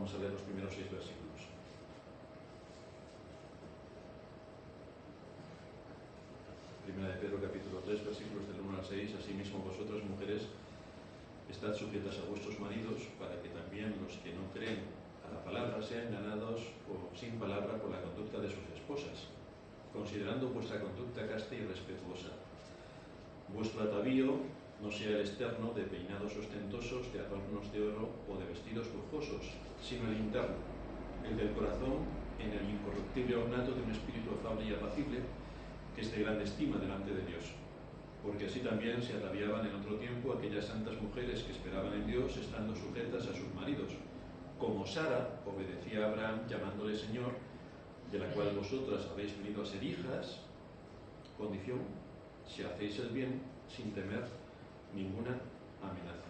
Vamos a leer los primeros 6 versículos. Primera de Pedro, capítulo 3, versículos del 1 al 6. Asimismo, vosotras, mujeres, estad sujetas a vuestros maridos, para que también los que no creen a la palabra sean ganados sin palabra por la conducta de sus esposas, considerando vuestra conducta casta y respetuosa. Vuestro atavío no sea el externo de peinados ostentosos, de adornos de oro o de vestidos lujosos, sino el interno, el del corazón, en el incorruptible ornato de un espíritu afable y apacible, que es de grande estima delante de Dios. Porque así también se ataviaban en otro tiempo aquellas santas mujeres que esperaban en Dios, estando sujetas a sus maridos, como Sara obedecía a Abraham, llamándole Señor, de la cual vosotras habéis venido a ser hijas, condición, si hacéis el bien sin temer ninguna amenaza.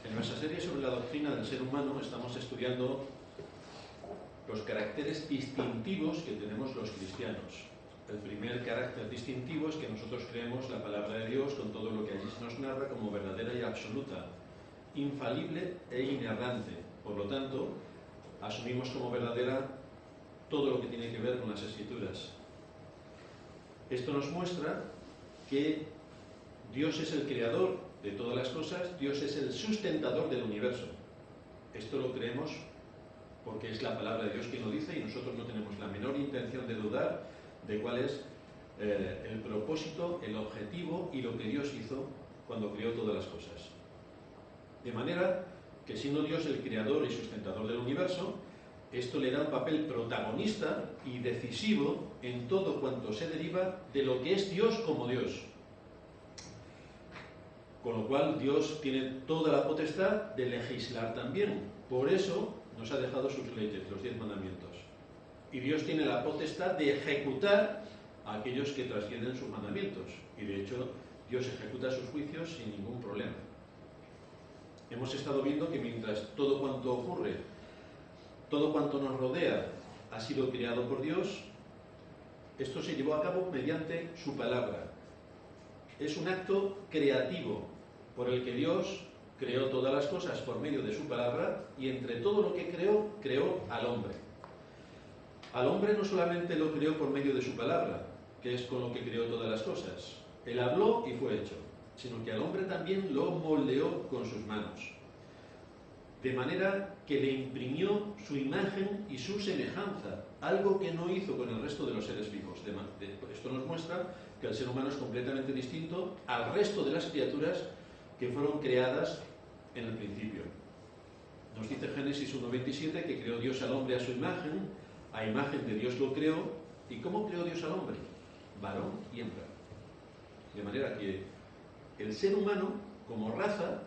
En nuestra serie sobre la doctrina del ser humano estamos estudiando los caracteres distintivos que tenemos los cristianos. El primer carácter distintivo es que nosotros creemos la palabra de Dios con todo lo que allí se nos narra como verdadera y absoluta, infalible e inerrante. Por lo tanto, asumimos como verdadera todo lo que tiene que ver con las Escrituras. Esto nos muestra que Dios es el creador de todas las cosas, Dios es el sustentador del universo. Esto lo creemos porque es la palabra de Dios quien lo dice y nosotros no tenemos la menor intención de dudar de cuál es el propósito, el objetivo y lo que Dios hizo cuando creó todas las cosas. De manera que siendo Dios el creador y sustentador del universo, esto le da un papel protagonista y decisivo en todo cuanto se deriva de lo que es Dios como Dios. Con lo cual Dios tiene toda la potestad de legislar también. Por eso nos ha dejado sus leyes, los 10 mandamientos. Y Dios tiene la potestad de ejecutar a aquellos que transgreden sus mandamientos. Y de hecho, Dios ejecuta sus juicios sin ningún problema. Hemos estado viendo que mientras todo cuanto ocurre, todo cuanto nos rodea, ha sido creado por Dios, esto se llevó a cabo mediante su palabra. Es un acto creativo por el que Dios creó todas las cosas por medio de su palabra y entre todo lo que creó, creó al hombre. Al hombre no solamente lo creó por medio de su palabra, que es con lo que creó todas las cosas. Él habló y fue hecho, sino que al hombre también lo moldeó con sus manos. De manera que le imprimió su imagen y su semejanza, algo que no hizo con el resto de los seres vivos. Esto nos muestra que el ser humano es completamente distinto al resto de las criaturas que fueron creadas en el principio. Nos dice Génesis 1:27 que creó Dios al hombre a imagen de Dios lo creó. ¿Y cómo creó Dios al hombre? Varón y hembra. De manera que el ser humano, como raza,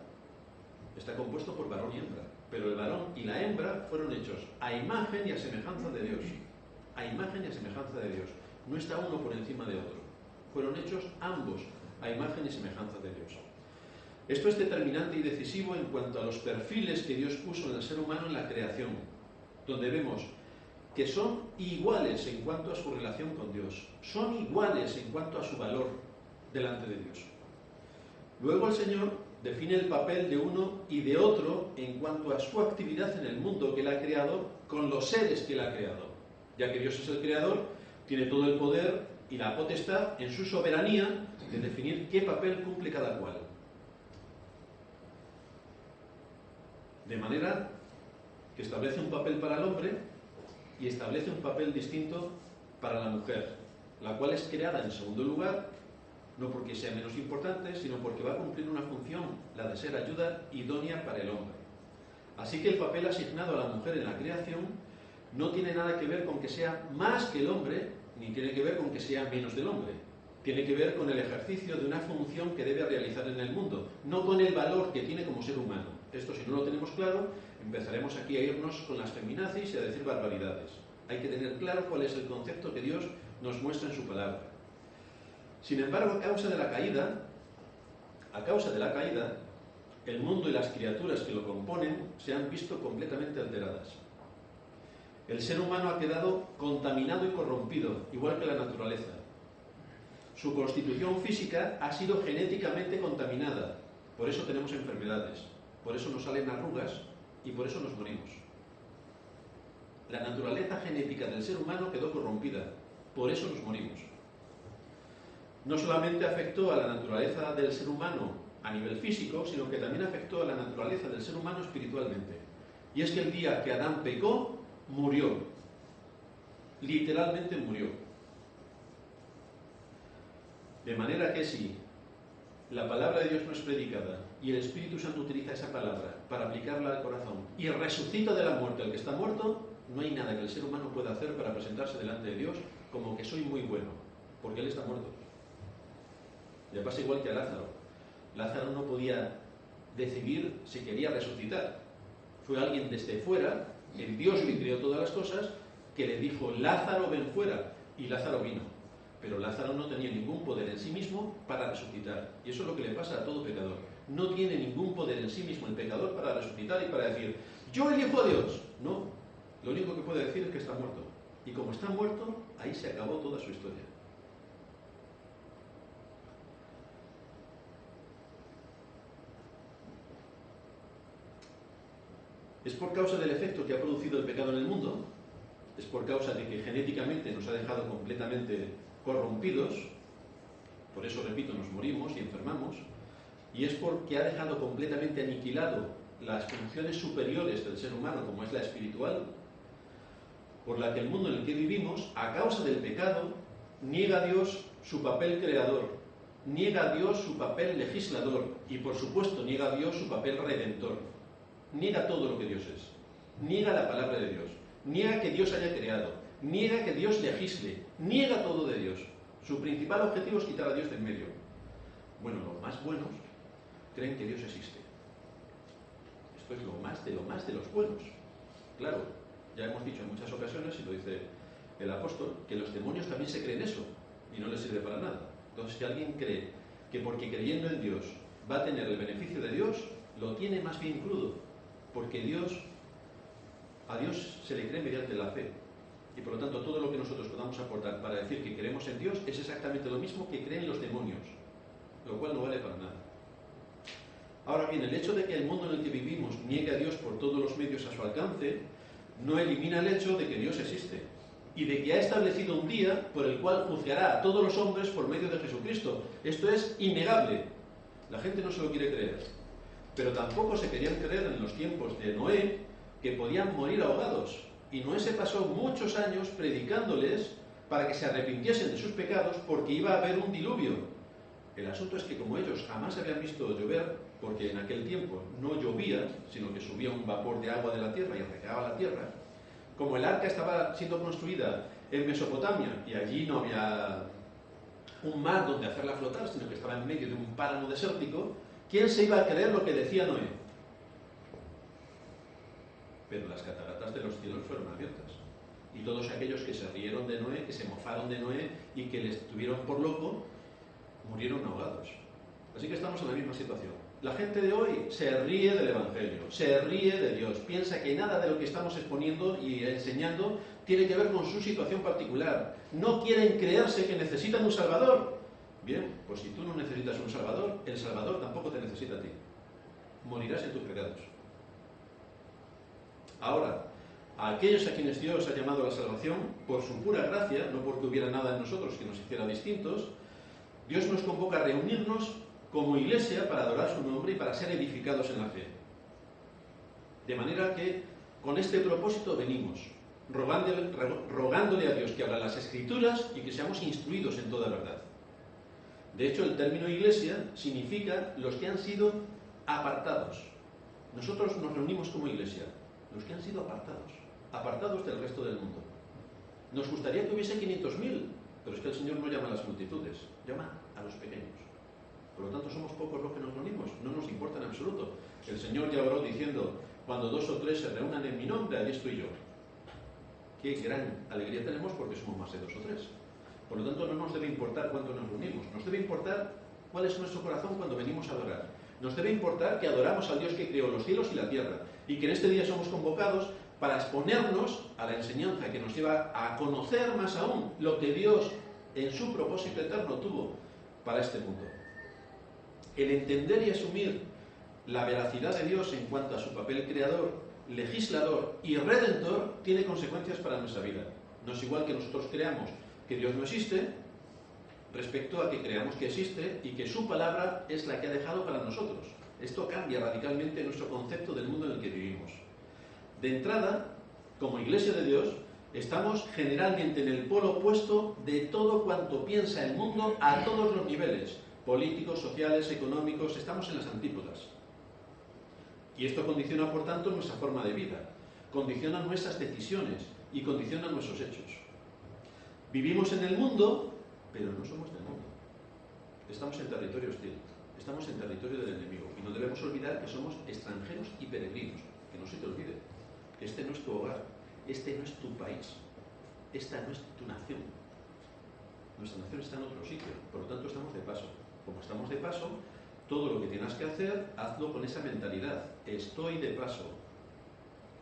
está compuesto por varón y hembra, pero el varón y la hembra fueron hechos a imagen y a semejanza de Dios. A imagen y a semejanza de Dios. No está uno por encima de otro. Fueron hechos ambos a imagen y semejanza de Dios. Esto es determinante y decisivo en cuanto a los perfiles que Dios puso en el ser humano en la creación, donde vemos que son iguales en cuanto a su relación con Dios, son iguales en cuanto a su valor delante de Dios. Luego el Señor define el papel de uno y de otro en cuanto a su actividad en el mundo que Él ha creado con los seres que Él ha creado. Ya que Dios es el creador, tiene todo el poder y la potestad en su soberanía de definir qué papel cumple cada cual. De manera que establece un papel para el hombre y establece un papel distinto para la mujer, la cual es creada en segundo lugar, no porque sea menos importante, sino porque va a cumplir una función, la de ser ayuda idónea para el hombre. Así que el papel asignado a la mujer en la creación no tiene nada que ver con que sea más que el hombre, ni tiene que ver con que sea menos del hombre. Tiene que ver con el ejercicio de una función que debe realizar en el mundo, no con el valor que tiene como ser humano. Esto, si no lo tenemos claro, empezaremos aquí a irnos con las feminazis y a decir barbaridades. Hay que tener claro cuál es el concepto que Dios nos muestra en su palabra. Sin embargo, a causa de la caída, el mundo y las criaturas que lo componen se han visto completamente alteradas. El ser humano ha quedado contaminado y corrompido, igual que la naturaleza. Su constitución física ha sido genéticamente contaminada. Por eso tenemos enfermedades, por eso nos salen arrugas y por eso nos morimos. La naturaleza genética del ser humano quedó corrompida, por eso nos morimos. No solamente afectó a la naturaleza del ser humano a nivel físico, sino que también afectó a la naturaleza del ser humano espiritualmente. Y es que el día que Adán pecó, murió. Literalmente murió. De manera que si la palabra de Dios no es predicada y el Espíritu Santo utiliza esa palabra para aplicarla al corazón y resucita de la muerte al que está muerto, no hay nada que el ser humano pueda hacer para presentarse delante de Dios como que soy muy bueno, porque Él está muerto. Le pasa igual que a Lázaro. Lázaro no podía decidir si quería resucitar. Fue alguien desde fuera, el Dios que creó todas las cosas, que le dijo, Lázaro, ven fuera, y Lázaro vino. Pero Lázaro no tenía ningún poder en sí mismo para resucitar. Y eso es lo que le pasa a todo pecador. No tiene ningún poder en sí mismo el pecador para resucitar y para decir, yo elijo a Dios. No, lo único que puede decir es que está muerto. Y como está muerto, ahí se acabó toda su historia. ¿Es por causa del efecto que ha producido el pecado en el mundo? ¿Es por causa de que genéticamente nos ha dejado completamente corrompidos? Por eso, repito, nos morimos y enfermamos. Y es porque ha dejado completamente aniquilado las funciones superiores del ser humano, como es la espiritual, por la que el mundo en el que vivimos, a causa del pecado, niega a Dios su papel creador, niega a Dios su papel legislador y, por supuesto, niega a Dios su papel redentor. Niega todo lo que Dios es, niega la palabra de Dios, niega que Dios haya creado, niega que Dios legisle, niega todo de Dios. Su principal objetivo es quitar a Dios del medio. Bueno, los más buenos creen que Dios existe. Esto es lo más de los buenos. Claro, ya hemos dicho en muchas ocasiones, y lo dice el apóstol, que los demonios también se creen eso, y no les sirve para nada. Entonces, si alguien cree que porque creyendo en Dios va a tener el beneficio de Dios, lo tiene más bien crudo. Porque a Dios se le cree mediante la fe. Y por lo tanto, todo lo que nosotros podamos aportar para decir que creemos en Dios es exactamente lo mismo que creen los demonios, lo cual no vale para nada. Ahora bien, el hecho de que el mundo en el que vivimos niegue a Dios por todos los medios a su alcance, no elimina el hecho de que Dios existe y de que ha establecido un día por el cual juzgará a todos los hombres por medio de Jesucristo. Esto es innegable. La gente no se lo quiere creer. Pero tampoco se querían creer en los tiempos de Noé que podían morir ahogados. Y Noé se pasó muchos años predicándoles para que se arrepintiesen de sus pecados porque iba a haber un diluvio. El asunto es que como ellos jamás habían visto llover, porque en aquel tiempo no llovía, sino que subía un vapor de agua de la tierra y regaba la tierra, como el arca estaba siendo construida en Mesopotamia y allí no había un mar donde hacerla flotar, sino que estaba en medio de un páramo desértico, ¿quién se iba a creer lo que decía Noé? Pero las cataratas de los cielos fueron abiertas. Y todos aquellos que se rieron de Noé, que se mofaron de Noé y que les tuvieron por loco, murieron ahogados. Así que estamos en la misma situación. La gente de hoy se ríe del Evangelio, se ríe de Dios, piensa que nada de lo que estamos exponiendo y enseñando tiene que ver con su situación particular. No quieren creerse que necesitan un Salvador. Bien, pues si tú no necesitas un Salvador, el Salvador tampoco te necesita a ti. Morirás en tus pecados. Ahora, a aquellos a quienes Dios ha llamado a la salvación, por su pura gracia, no porque hubiera nada en nosotros que nos hiciera distintos, Dios nos convoca a reunirnos como iglesia para adorar su nombre y para ser edificados en la fe. De manera que con este propósito venimos, rogándole a Dios que abra las Escrituras y que seamos instruidos en toda verdad. De hecho, el término iglesia significa los que han sido apartados. Nosotros nos reunimos como iglesia, los que han sido apartados del resto del mundo. Nos gustaría que hubiese 500.000, pero es que el Señor no llama a las multitudes, llama a los pequeños. Por lo tanto, somos pocos los que nos reunimos, no nos importa en absoluto. El Señor ya oró diciendo, cuando 2 o 3 se reúnan en mi nombre, allí estoy yo. Qué gran alegría tenemos porque somos más de 2 o 3. Por lo tanto, no nos debe importar cuánto nos reunimos, nos debe importar cuál es nuestro corazón cuando venimos a adorar. Nos debe importar que adoramos al Dios que creó los cielos y la tierra y que en este día somos convocados para exponernos a la enseñanza que nos lleva a conocer más aún lo que Dios en su propósito eterno tuvo para este mundo. El entender y asumir la veracidad de Dios en cuanto a su papel creador, legislador y redentor tiene consecuencias para nuestra vida. No es igual que nosotros creamos que Dios no existe, respecto a que creamos que existe y que su palabra es la que ha dejado para nosotros. Esto cambia radicalmente nuestro concepto del mundo en el que vivimos. De entrada, como Iglesia de Dios, estamos generalmente en el polo opuesto de todo cuanto piensa el mundo a todos los niveles, políticos, sociales, económicos, estamos en las antípodas. Y esto condiciona, por tanto, nuestra forma de vida, condiciona nuestras decisiones y condiciona nuestros hechos. Vivimos en el mundo, pero no somos del mundo. Estamos en territorio hostil, estamos en territorio del enemigo y no debemos olvidar que somos extranjeros y peregrinos. Que no se te olvide, que este no es tu hogar, este no es tu país, esta no es tu nación. Nuestra nación está en otro sitio, por lo tanto estamos de paso. Como estamos de paso, todo lo que tengas que hacer, hazlo con esa mentalidad. Estoy de paso.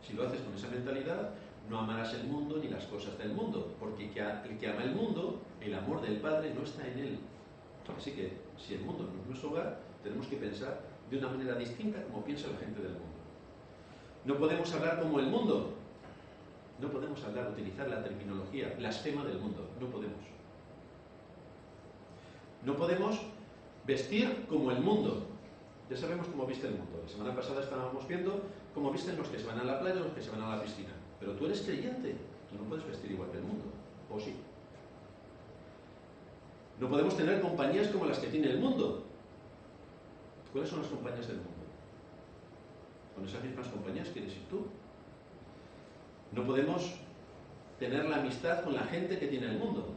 Si lo haces con esa mentalidad, no amarás el mundo ni las cosas del mundo, porque el que ama el mundo, el amor del Padre no está en él. Así que, si el mundo no es nuestro hogar, tenemos que pensar de una manera distinta como piensa la gente del mundo. No podemos hablar como el mundo. No podemos utilizar la terminología blasfema del mundo. No podemos. No podemos vestir como el mundo. Ya sabemos cómo viste el mundo. La semana pasada estábamos viendo cómo visten los que se van a la playa y los que se van a la piscina. Pero tú eres creyente. Tú no puedes vestir igual que el mundo. ¿O sí? No podemos tener compañías como las que tiene el mundo. ¿Cuáles son las compañías del mundo? Con esas mismas compañías quieres ir tú. No podemos tener la amistad con la gente que tiene el mundo,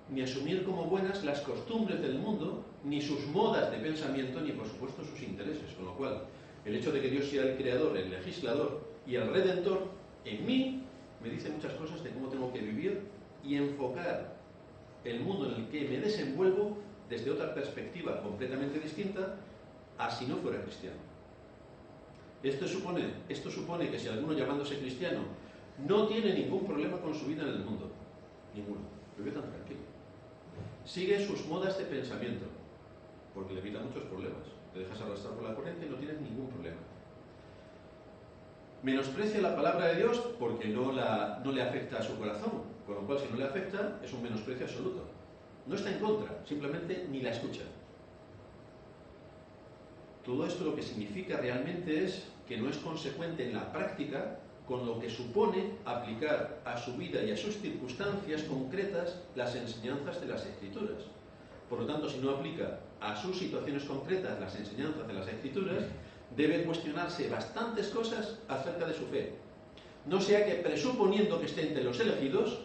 ni asumir como buenas las costumbres del mundo, ni sus modas de pensamiento, ni por supuesto sus intereses. Con lo cual, el hecho de que Dios sea el creador, el legislador y el redentor, en mí me dice muchas cosas de cómo tengo que vivir y enfocar el mundo en el que me desenvuelvo desde otra perspectiva completamente distinta a si no fuera cristiano. Esto supone que si alguno llamándose cristiano no tiene ningún problema con su vida en el mundo, ninguno, vive tan tranquilo, sigue sus modas de pensamiento, porque le evita muchos problemas, te dejas arrastrar por la corriente y no tienes ningún problema. Menosprecia la palabra de Dios porque no le afecta a su corazón, con lo cual si no le afecta es un menosprecio absoluto. No está en contra, simplemente ni la escucha. Todo esto lo que significa realmente es que no es consecuente en la práctica con lo que supone aplicar a su vida y a sus circunstancias concretas las enseñanzas de las Escrituras. Por lo tanto, si no aplica a sus situaciones concretas las enseñanzas de las Escrituras, debe cuestionarse bastantes cosas acerca de su fe. No sea que, presuponiendo que esté entre los elegidos,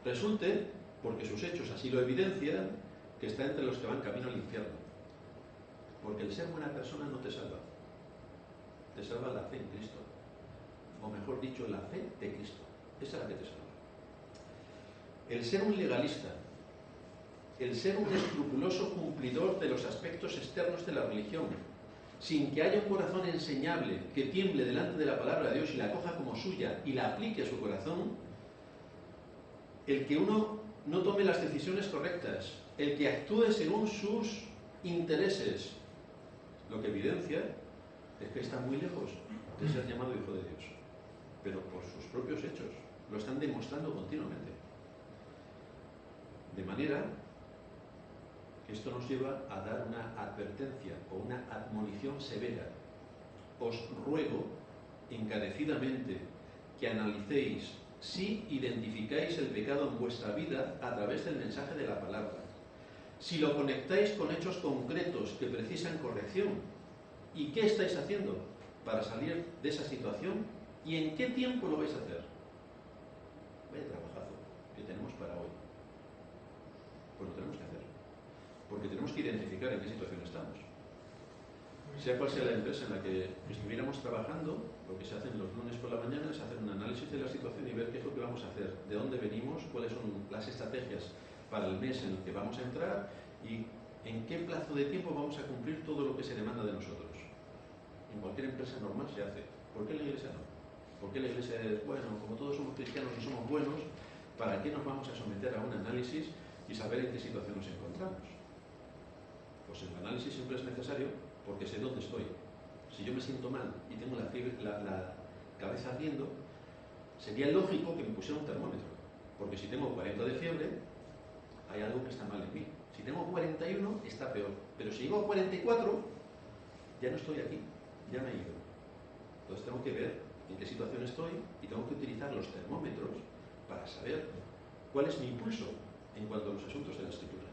resulte, porque sus hechos así lo evidencian, que está entre los que van camino al infierno. Porque el ser buena persona no te salva. Te salva la fe en Cristo. O mejor dicho, la fe de Cristo. Esa es la que te salva. El ser un legalista, el ser un escrupuloso cumplidor de los aspectos externos de la religión, sin que haya un corazón enseñable que tiemble delante de la palabra de Dios y la coja como suya y la aplique a su corazón, el que uno no tome las decisiones correctas, el que actúe según sus intereses, lo que evidencia es que está muy lejos de ser llamado hijo de Dios, pero por sus propios hechos lo están demostrando continuamente. De manera que esto nos lleva a dar una advertencia o una admonición severa. Os ruego encarecidamente que analicéis si identificáis el pecado en vuestra vida a través del mensaje de la palabra, si lo conectáis con hechos concretos que precisan corrección, y qué estáis haciendo para salir de esa situación y en qué tiempo lo vais a hacer. Vaya trabajazo que tenemos para hoy. Pues lo tenemos que hacer, porque tenemos que identificar en qué situación estamos. Sea cual sea la empresa en la que estuviéramos trabajando, lo que se hace los lunes por la mañana es hacer un análisis de la situación y ver qué es lo que vamos a hacer, de dónde venimos, cuáles son las estrategias para el mes en el que vamos a entrar y en qué plazo de tiempo vamos a cumplir todo lo que se demanda de nosotros. En cualquier empresa normal se hace. ¿Por qué la Iglesia no? ¿Por qué la Iglesia es, bueno, como todos somos cristianos y somos buenos, ¿para qué nos vamos a someter a un análisis y saber en qué situación nos encontramos. Pues el análisis siempre es necesario porque sé dónde estoy. Si yo me siento mal y tengo la cabeza ardiendo, sería lógico que me pusiera un termómetro, porque si tengo 40 de fiebre, hay algo que está mal en mí. Si tengo 41, está peor. Pero si llego a 44, ya no estoy aquí, ya me he ido. Entonces tengo que ver en qué situación estoy y tengo que utilizar los termómetros para saber cuál es mi impulso en cuanto a los asuntos de la Escritura.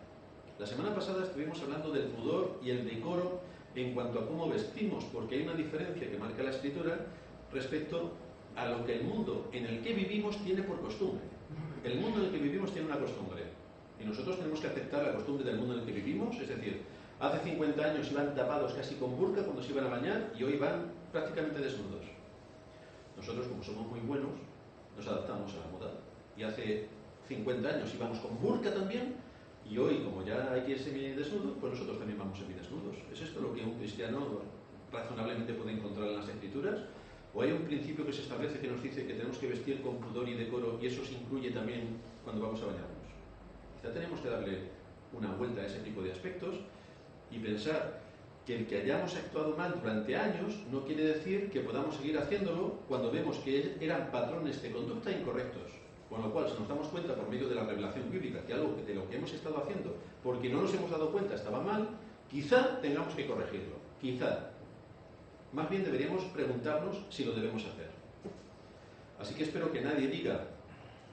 La semana pasada estuvimos hablando del pudor y el decoro en cuanto a cómo vestimos, porque hay una diferencia que marca la Escritura respecto a lo que el mundo en el que vivimos tiene por costumbre. El mundo en el que vivimos tiene una costumbre y nosotros tenemos que aceptar la costumbre del mundo en el que vivimos, es decir, hace 50 años iban tapados casi con burka cuando se iban a bañar y hoy van prácticamente desnudos. Nosotros, como somos muy buenos, nos adaptamos a la moda y hace 50 años íbamos con burka también y hoy, como ya hay que ir semidesnudo, pues nosotros también vamos semidesnudos. ¿Es esto lo que un cristiano razonablemente puede encontrar en las Escrituras? ¿O hay un principio que se establece que nos dice que tenemos que vestir con pudor y decoro y eso se incluye también cuando vamos a bañarnos? Quizá tenemos que darle una vuelta a ese tipo de aspectos y pensar que el que hayamos actuado mal durante años no quiere decir que podamos seguir haciéndolo cuando vemos que eran patrones de conducta incorrectos. Con lo cual, si nos damos cuenta por medio de la revelación bíblica que algo de lo que hemos estado haciendo, porque no nos hemos dado cuenta, estaba mal, quizá tengamos que corregirlo. Quizá. Más bien deberíamos preguntarnos si lo debemos hacer. Así que espero que nadie diga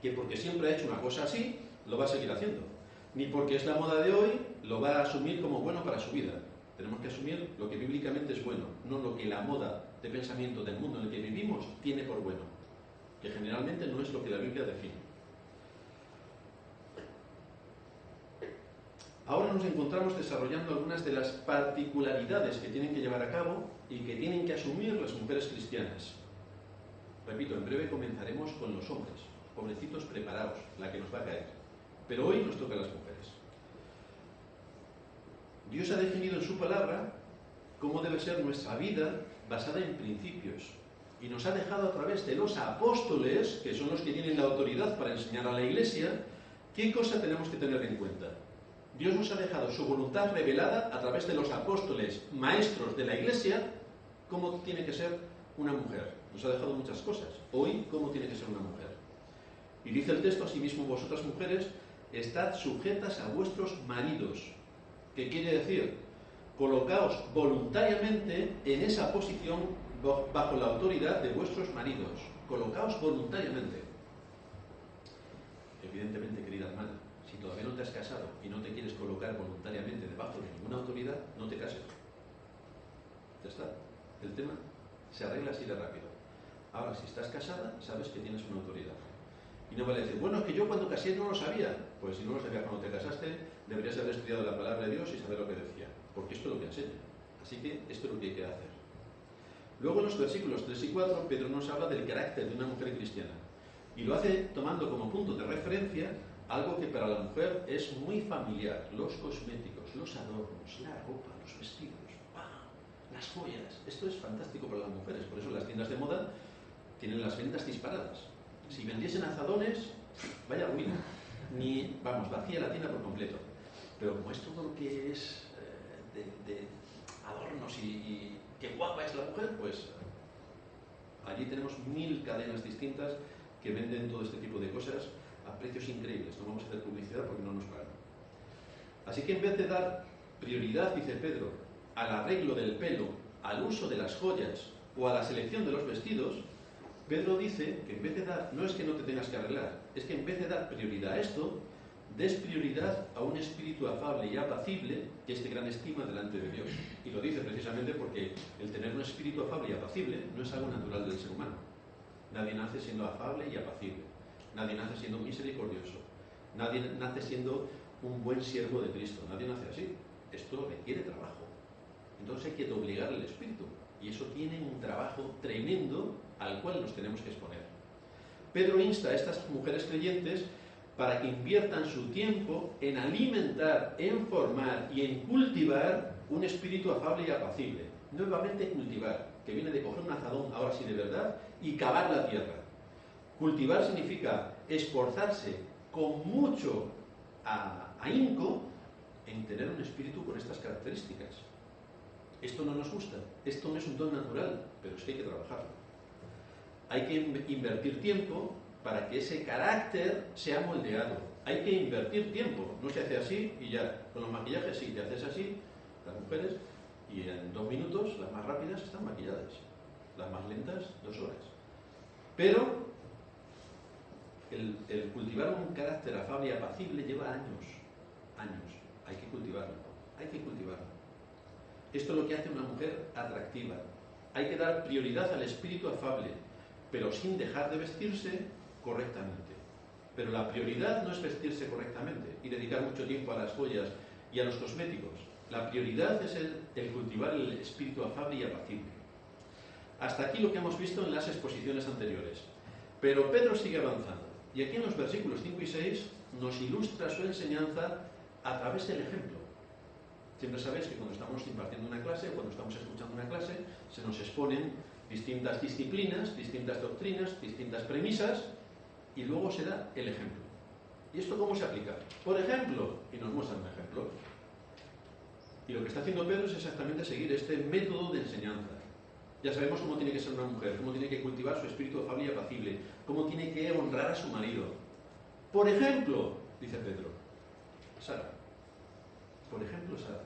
que porque siempre ha hecho una cosa así, lo va a seguir haciendo. Ni porque es la moda de hoy, lo va a asumir como bueno para su vida. Tenemos que asumir lo que bíblicamente es bueno, no lo que la moda de pensamiento del mundo en el que vivimos tiene por bueno, que generalmente no es lo que la Biblia define. Ahora nos encontramos desarrollando algunas de las particularidades que tienen que llevar a cabo y que tienen que asumir las mujeres cristianas. Repito, en breve comenzaremos con los hombres, pobrecitos preparados, la que nos va a caer. Pero hoy nos toca a las mujeres. Dios ha definido en su palabra cómo debe ser nuestra vida basada en principios. Y nos ha dejado a través de los apóstoles, que son los que tienen la autoridad para enseñar a la Iglesia, qué cosa tenemos que tener en cuenta. Dios nos ha dejado su voluntad revelada a través de los apóstoles, maestros de la Iglesia, cómo tiene que ser una mujer. Nos ha dejado muchas cosas. Hoy, cómo tiene que ser una mujer. Y dice el texto, asimismo, vosotras mujeres, estad sujetas a vuestros maridos. ¿Qué quiere decir? Colocaos voluntariamente en esa posición bajo la autoridad de vuestros maridos. Colocaos voluntariamente. Evidentemente, querida hermana, si todavía no te has casado y no te quieres colocar voluntariamente debajo de ninguna autoridad, no te cases. Ya está. El tema se arregla así de rápido. Ahora, si estás casada, sabes que tienes una autoridad. Y no vale decir, bueno, es que yo cuando casé no lo sabía. Pues si no lo sabías cuando te casaste, deberías haber estudiado la palabra de Dios y saber lo que decía. Porque esto es lo que enseña. Así que esto es lo que hay que hacer. Luego en los versículos 3 y 4, Pedro nos habla del carácter de una mujer cristiana. Y lo hace tomando como punto de referencia algo que para la mujer es muy familiar. Los cosméticos, los adornos, la ropa, los vestidos, ¡pam!, las joyas. Esto es fantástico para las mujeres. Por eso las tiendas de moda tienen las ventas disparadas. Si vendiesen azadones, vaya ruina. Vamos, vacía la tienda por completo. Pero como es todo lo que es de adornos y qué guapa es la mujer, pues allí tenemos 1000 cadenas distintas que venden todo este tipo de cosas a precios increíbles. No vamos a hacer publicidad porque no nos pagan. Así que en vez de dar prioridad, dice Pedro, al arreglo del pelo, al uso de las joyas o a la selección de los vestidos, Pedro dice que en vez de dar, no es que no te tengas que arreglar, es que en vez de dar prioridad a esto, des prioridad a un espíritu afable y apacible que es de gran estima delante de Dios. Y lo dice precisamente porque el tener un espíritu afable y apacible no es algo natural del ser humano. Nadie nace siendo afable y apacible. Nadie nace siendo misericordioso. Nadie nace siendo un buen siervo de Cristo. Nadie nace así. Esto requiere trabajo. Entonces hay que doblegar el espíritu. Y eso tiene un trabajo tremendo al cual nos tenemos que exponer. Pedro insta a estas mujeres creyentes para que inviertan su tiempo en alimentar, en formar y en cultivar un espíritu afable y apacible. Nuevamente cultivar, que viene de coger un azadón, ahora sí de verdad, y cavar la tierra. Cultivar significa esforzarse con mucho ahínco en tener un espíritu con estas características. Esto no nos gusta, esto no es un don natural, pero es que hay que trabajarlo. Hay que invertir tiempo para que ese carácter sea moldeado. Hay que invertir tiempo, no se hace así y ya. Con los maquillajes sí, te haces así, las mujeres, y en 2 minutos, las más rápidas están maquilladas, las más lentas 2 horas. Pero el cultivar un carácter afable y apacible lleva años, hay que cultivarlo, Esto es lo que hace una mujer atractiva. Hay que dar prioridad al espíritu afable, pero sin dejar de vestirse correctamente. Pero la prioridad no es vestirse correctamente y dedicar mucho tiempo a las joyas y a los cosméticos. La prioridad es el cultivar el espíritu afable y apacible. Hasta aquí lo que hemos visto en las exposiciones anteriores. Pero Pedro sigue avanzando. Y aquí en los versículos 5 y 6 nos ilustra su enseñanza a través del ejemplo. Siempre sabéis que cuando estamos impartiendo una clase o cuando estamos escuchando una clase, se nos exponen distintas disciplinas, distintas doctrinas, distintas premisas, y luego se da el ejemplo. ¿Y esto cómo se aplica? Por ejemplo, y nos muestran un ejemplo. Y lo que está haciendo Pedro es exactamente seguir este método de enseñanza. Ya sabemos cómo tiene que ser una mujer, cómo tiene que cultivar su espíritu afable y apacible, cómo tiene que honrar a su marido. Por ejemplo, dice Pedro, Sara. Por ejemplo, Sara.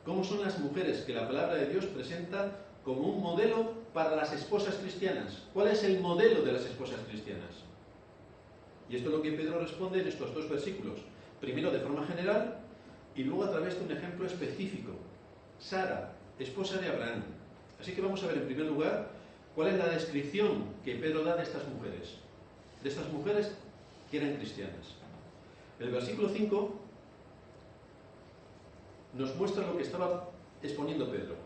¿Cómo son las mujeres que la palabra de Dios presenta como un modelo para las esposas cristianas? ¿Cuál es el modelo de las esposas cristianas? Y esto es lo que Pedro responde en estos 2 versículos. Primero de forma general y luego a través de un ejemplo específico. Sara, esposa de Abraham. Así que vamos a ver en primer lugar cuál es la descripción que Pedro da de estas mujeres que eran cristianas. El versículo 5 nos muestra lo que estaba exponiendo Pedro.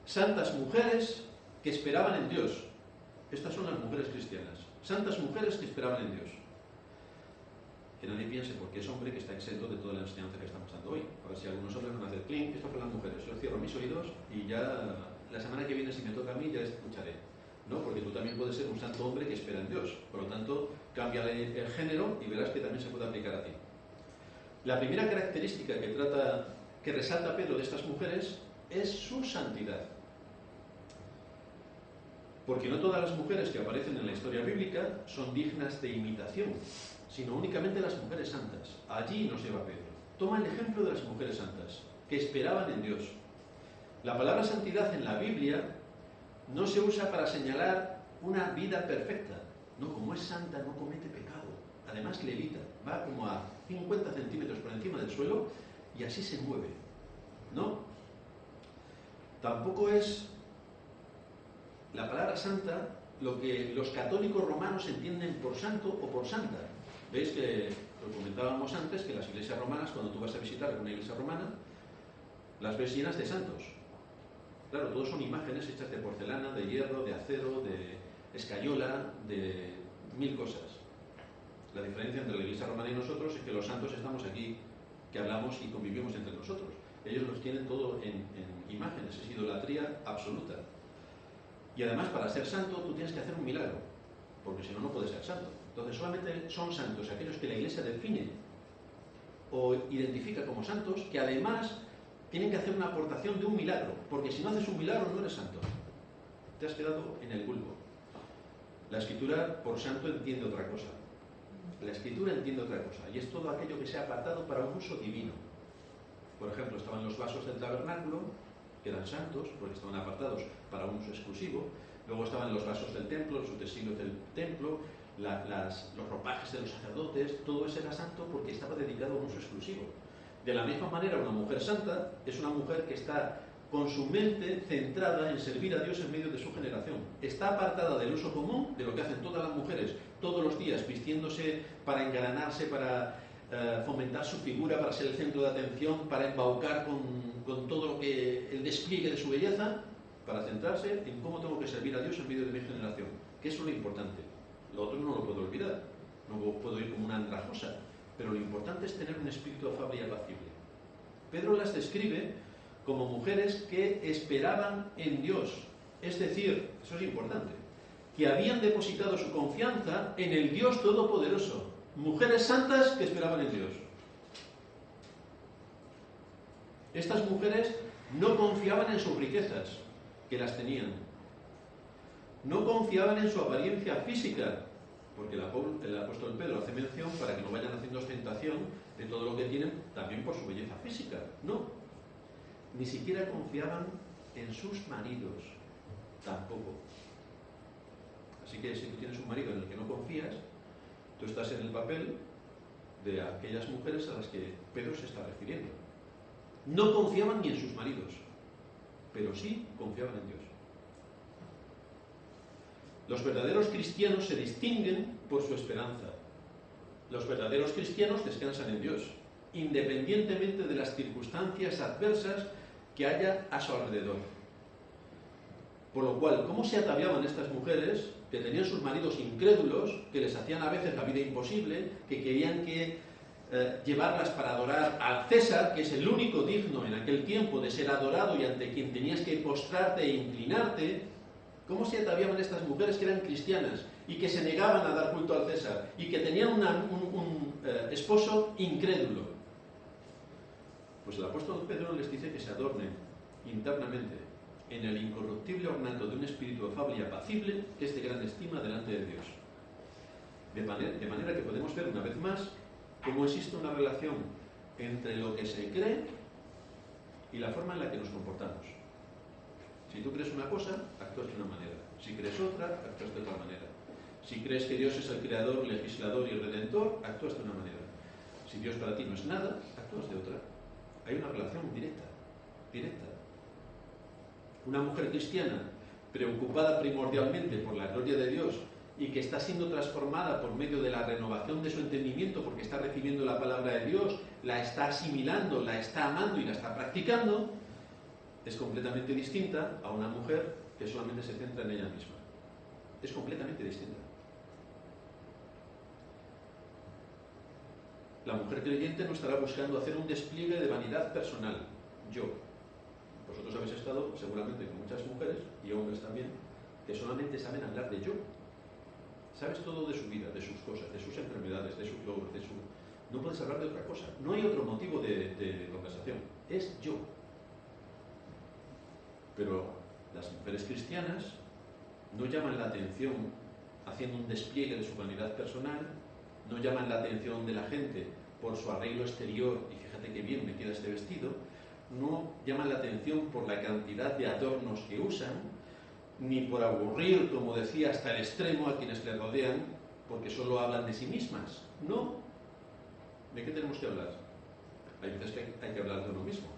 Santas mujeres que esperaban en Dios. Estas son las mujeres cristianas. Santas mujeres que esperaban en Dios. Que nadie piense porque es hombre que está exento de toda la enseñanza que estamos dando hoy. A ver si algunos hombres van a hacer clink, esto fue las mujeres. Yo cierro mis oídos y ya la semana que viene, si me toca a mí, ya escucharé. ¿No? Porque tú también puedes ser un santo hombre que espera en Dios. Por lo tanto, cambia el género y verás que también se puede aplicar a ti. La primera característica que resalta Pedro de estas mujeres es su santidad. Porque no todas las mujeres que aparecen en la historia bíblica son dignas de imitación, sino únicamente las mujeres santas. Allí nos lleva Pedro. Toma el ejemplo de las mujeres santas, que esperaban en Dios. La palabra santidad en la Biblia no se usa para señalar una vida perfecta. No, como es santa, no comete pecado. Además levita, va como a 50 centímetros por encima del suelo y así se mueve. No. Tampoco es la palabra santa lo que los católicos romanos entienden por santo o por santa. Veis que lo comentábamos antes, que las iglesias romanas, cuando tú vas a visitar una iglesia romana, las ves llenas de santos. Claro, todos son imágenes hechas de porcelana, de hierro, de acero, de escayola, de 1000 cosas. La diferencia entre la iglesia romana y nosotros es que los santos estamos aquí, que hablamos y convivimos entre nosotros. Ellos los tienen todo en imágenes, es idolatría absoluta. Y además, para ser santo, tú tienes que hacer un milagro, porque si no, no puedes ser santo. Entonces, solamente son santos aquellos que la Iglesia define o identifica como santos, que además tienen que hacer una aportación de un milagro, porque si no haces un milagro, no eres santo. Te has quedado en el bulbo. La Escritura, por santo, entiende otra cosa. La Escritura entiende otra cosa, y es todo aquello que se ha apartado para un uso divino. Por ejemplo, estaban los vasos del tabernáculo, que eran santos, porque estaban apartados para un uso exclusivo. Luego estaban los vasos del templo, los utensilios del templo, los ropajes de los sacerdotes. Todo eso era santo porque estaba dedicado a un uso exclusivo. De la misma manera, una mujer santa es una mujer que está con su mente centrada en servir a Dios en medio de su generación. Está apartada del uso común, de lo que hacen todas las mujeres todos los días, vistiéndose para engalanarse, para fomentar su figura, para ser el centro de atención, para embaucar con todo lo que el despliegue de su belleza, para centrarse en cómo tengo que servir a Dios en medio de mi generación, que eso es lo importante. Lo otro no lo puedo olvidar, no puedo ir como una andrajosa, pero lo importante es tener un espíritu afable y apacible. Pedro las describe como mujeres que esperaban en Dios, es decir, eso es importante, que habían depositado su confianza en el Dios Todopoderoso. Mujeres santas que esperaban en Dios. Estas mujeres no confiaban en sus riquezas, que las tenían. No confiaban en su apariencia física, porque el apóstol Pedro hace mención para que no vayan haciendo ostentación de todo lo que tienen, también por su belleza física. No. Ni siquiera confiaban en sus maridos. Tampoco. Así que si tú tienes un marido en el que no confías, tú estás en el papel de aquellas mujeres a las que Pedro se está refiriendo. No confiaban ni en sus maridos, pero sí confiaban en Dios. Los verdaderos cristianos se distinguen por su esperanza. Los verdaderos cristianos descansan en Dios, independientemente de las circunstancias adversas que haya a su alrededor. Por lo cual, ¿cómo se ataviaban estas mujeres que tenían sus maridos incrédulos, que les hacían a veces la vida imposible, que querían llevarlas para adorar al César, que es el único digno en aquel tiempo de ser adorado y ante quien tenías que postrarte e inclinarte? ¿Cómo se ataviaban estas mujeres que eran cristianas y que se negaban a dar culto al César y que tenían un esposo incrédulo? Pues el apóstol Pedro les dice que se adornen internamente en el incorruptible ornato de un espíritu afable y apacible, que es de gran estima delante de Dios. De manera que podemos ver una vez más cómo existe una relación entre lo que se cree y la forma en la que nos comportamos. Si tú crees una cosa, actúas de una manera. Si crees otra, actúas de otra manera. Si crees que Dios es el creador, legislador y redentor, actúas de una manera. Si Dios para ti no es nada, actúas de otra. Hay una relación directa. Una mujer cristiana, preocupada primordialmente por la gloria de Dios y que está siendo transformada por medio de la renovación de su entendimiento, porque está recibiendo la palabra de Dios, la está asimilando, la está amando y la está practicando, es completamente distinta a una mujer que solamente se centra en ella misma. Es completamente distinta. La mujer creyente no estará buscando hacer un despliegue de vanidad personal. Yo. Vosotros habéis estado seguramente con muchas mujeres, y hombres también, que solamente saben hablar de yo. Sabes todo de su vida, de sus cosas, de sus enfermedades, de sus logros, de su... No puedes hablar de otra cosa. No hay otro motivo de conversación. Es yo. Pero las mujeres cristianas no llaman la atención haciendo un despliegue de su vanidad personal, no llaman la atención de la gente por su arreglo exterior, y fíjate qué bien me queda este vestido, no llaman la atención por la cantidad de adornos que usan, ni por aburrir, como decía, hasta el extremo a quienes les rodean, porque solo hablan de sí mismas. No. ¿De qué tenemos que hablar? Hay veces que hay que hablar de uno mismo,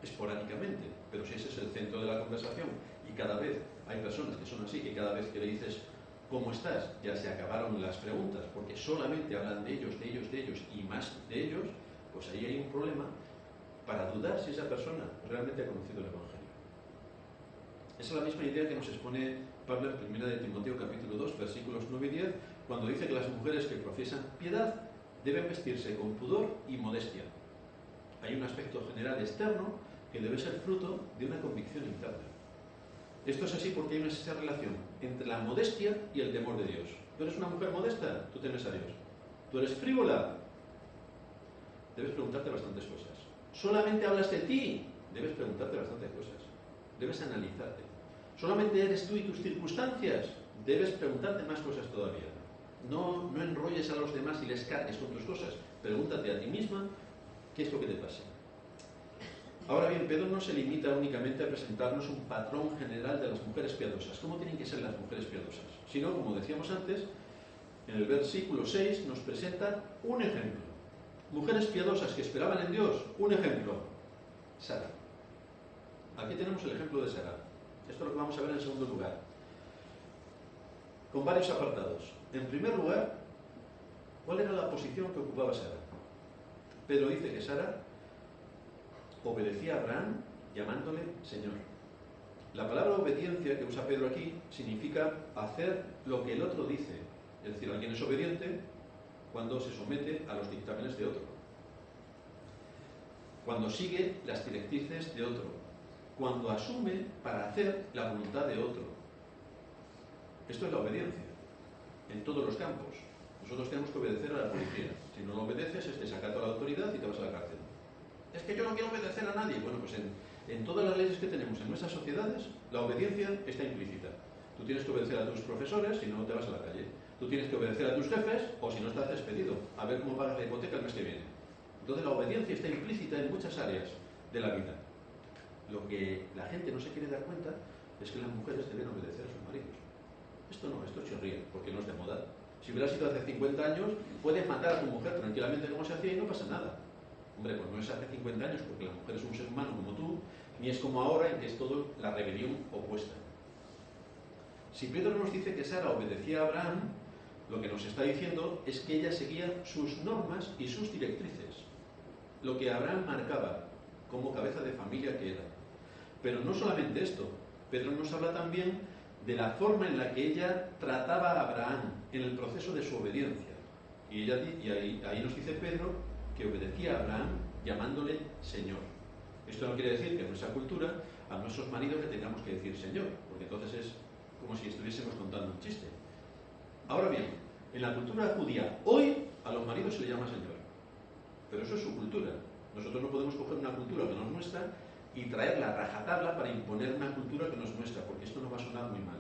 esporádicamente, pero si ese es el centro de la conversación y cada vez hay personas que son así, que cada vez que le dices ¿cómo estás? Ya se acabaron las preguntas, porque solamente hablan de ellos y más de ellos, pues ahí hay un problema para dudar si esa persona realmente ha conocido el Evangelio. Esa es la misma idea que nos expone Pablo en 1 de Timoteo capítulo 2, versículos 9 y 10, cuando dice que las mujeres que profesan piedad deben vestirse con pudor y modestia. Hay un aspecto general externo que debe ser fruto de una convicción interna. Esto es así porque hay esa relación entre la modestia y el temor de Dios. ¿Tú eres una mujer modesta? Tú temes a Dios. ¿Tú eres frívola? Debes preguntarte bastantes cosas. ¿Solamente hablas de ti? Debes preguntarte bastantes cosas. Debes analizarte. ¿Solamente eres tú y tus circunstancias? Debes preguntarte más cosas todavía. No enrolles a los demás y les cargues con tus cosas. Pregúntate a ti misma qué es lo que te pasa. Ahora bien, Pedro no se limita únicamente a presentarnos un patrón general de las mujeres piadosas. ¿Cómo tienen que ser las mujeres piadosas? Sino, como decíamos antes, en el versículo 6 nos presenta un ejemplo. Mujeres piadosas que esperaban en Dios, un ejemplo. Sara. Aquí tenemos el ejemplo de Sara. Esto es lo que vamos a ver en segundo lugar. Con varios apartados. En primer lugar, ¿cuál era la posición que ocupaba Sara? Pedro dice que Sara obedecía a Abraham llamándole Señor. La palabra obediencia que usa Pedro aquí significa hacer lo que el otro dice. Es decir, alguien es obediente cuando se somete a los dictámenes de otro, cuando sigue las directrices de otro, cuando asume para hacer la voluntad de otro. Esto es la obediencia, en todos los campos. Nosotros tenemos que obedecer a la policía. Si no lo obedeces, es desacato a la autoridad y te vas a la cárcel. es que yo no quiero obedecer a nadie. Bueno, pues en todas las leyes que tenemos en nuestras sociedades, la obediencia está implícita. Tú tienes que obedecer a tus profesores, si no te vas a la calle. Tú tienes que obedecer a tus jefes, o si no estás despedido, a ver cómo pagas la hipoteca el mes que viene. Entonces la obediencia está implícita en muchas áreas de la vida. Lo que la gente no se quiere dar cuenta es que las mujeres deben obedecer a sus maridos. Esto no, esto es chorría, porque no es de moda. Si hubiera sido hace 50 años, puedes matar a tu mujer tranquilamente como se hacía y no pasa nada. Hombre, pues no es hace 50 años, porque la mujer es un ser humano como tú, ni es como ahora en que es todo la rebelión opuesta. Si Pedro nos dice que Sara obedecía a Abraham, lo que nos está diciendo es que ella seguía sus normas y sus directrices, lo que Abraham marcaba como cabeza de familia que era. Pero no solamente esto, Pedro nos habla también de la forma en la que ella trataba a Abraham en el proceso de su obediencia. Y ahí nos dice Pedro que obedecía a Abraham llamándole Señor. Esto no quiere decir que en nuestra cultura a nuestros maridos le tengamos que decir Señor, porque entonces es como si estuviésemos contando un chiste. Ahora bien, en la cultura judía, hoy a los maridos se le llama Señor. Pero eso es su cultura. Nosotros no podemos coger una cultura que no es nuestra y traerla a rajatabla para imponer una cultura que no es nuestra, porque esto nos va a sonar muy mal.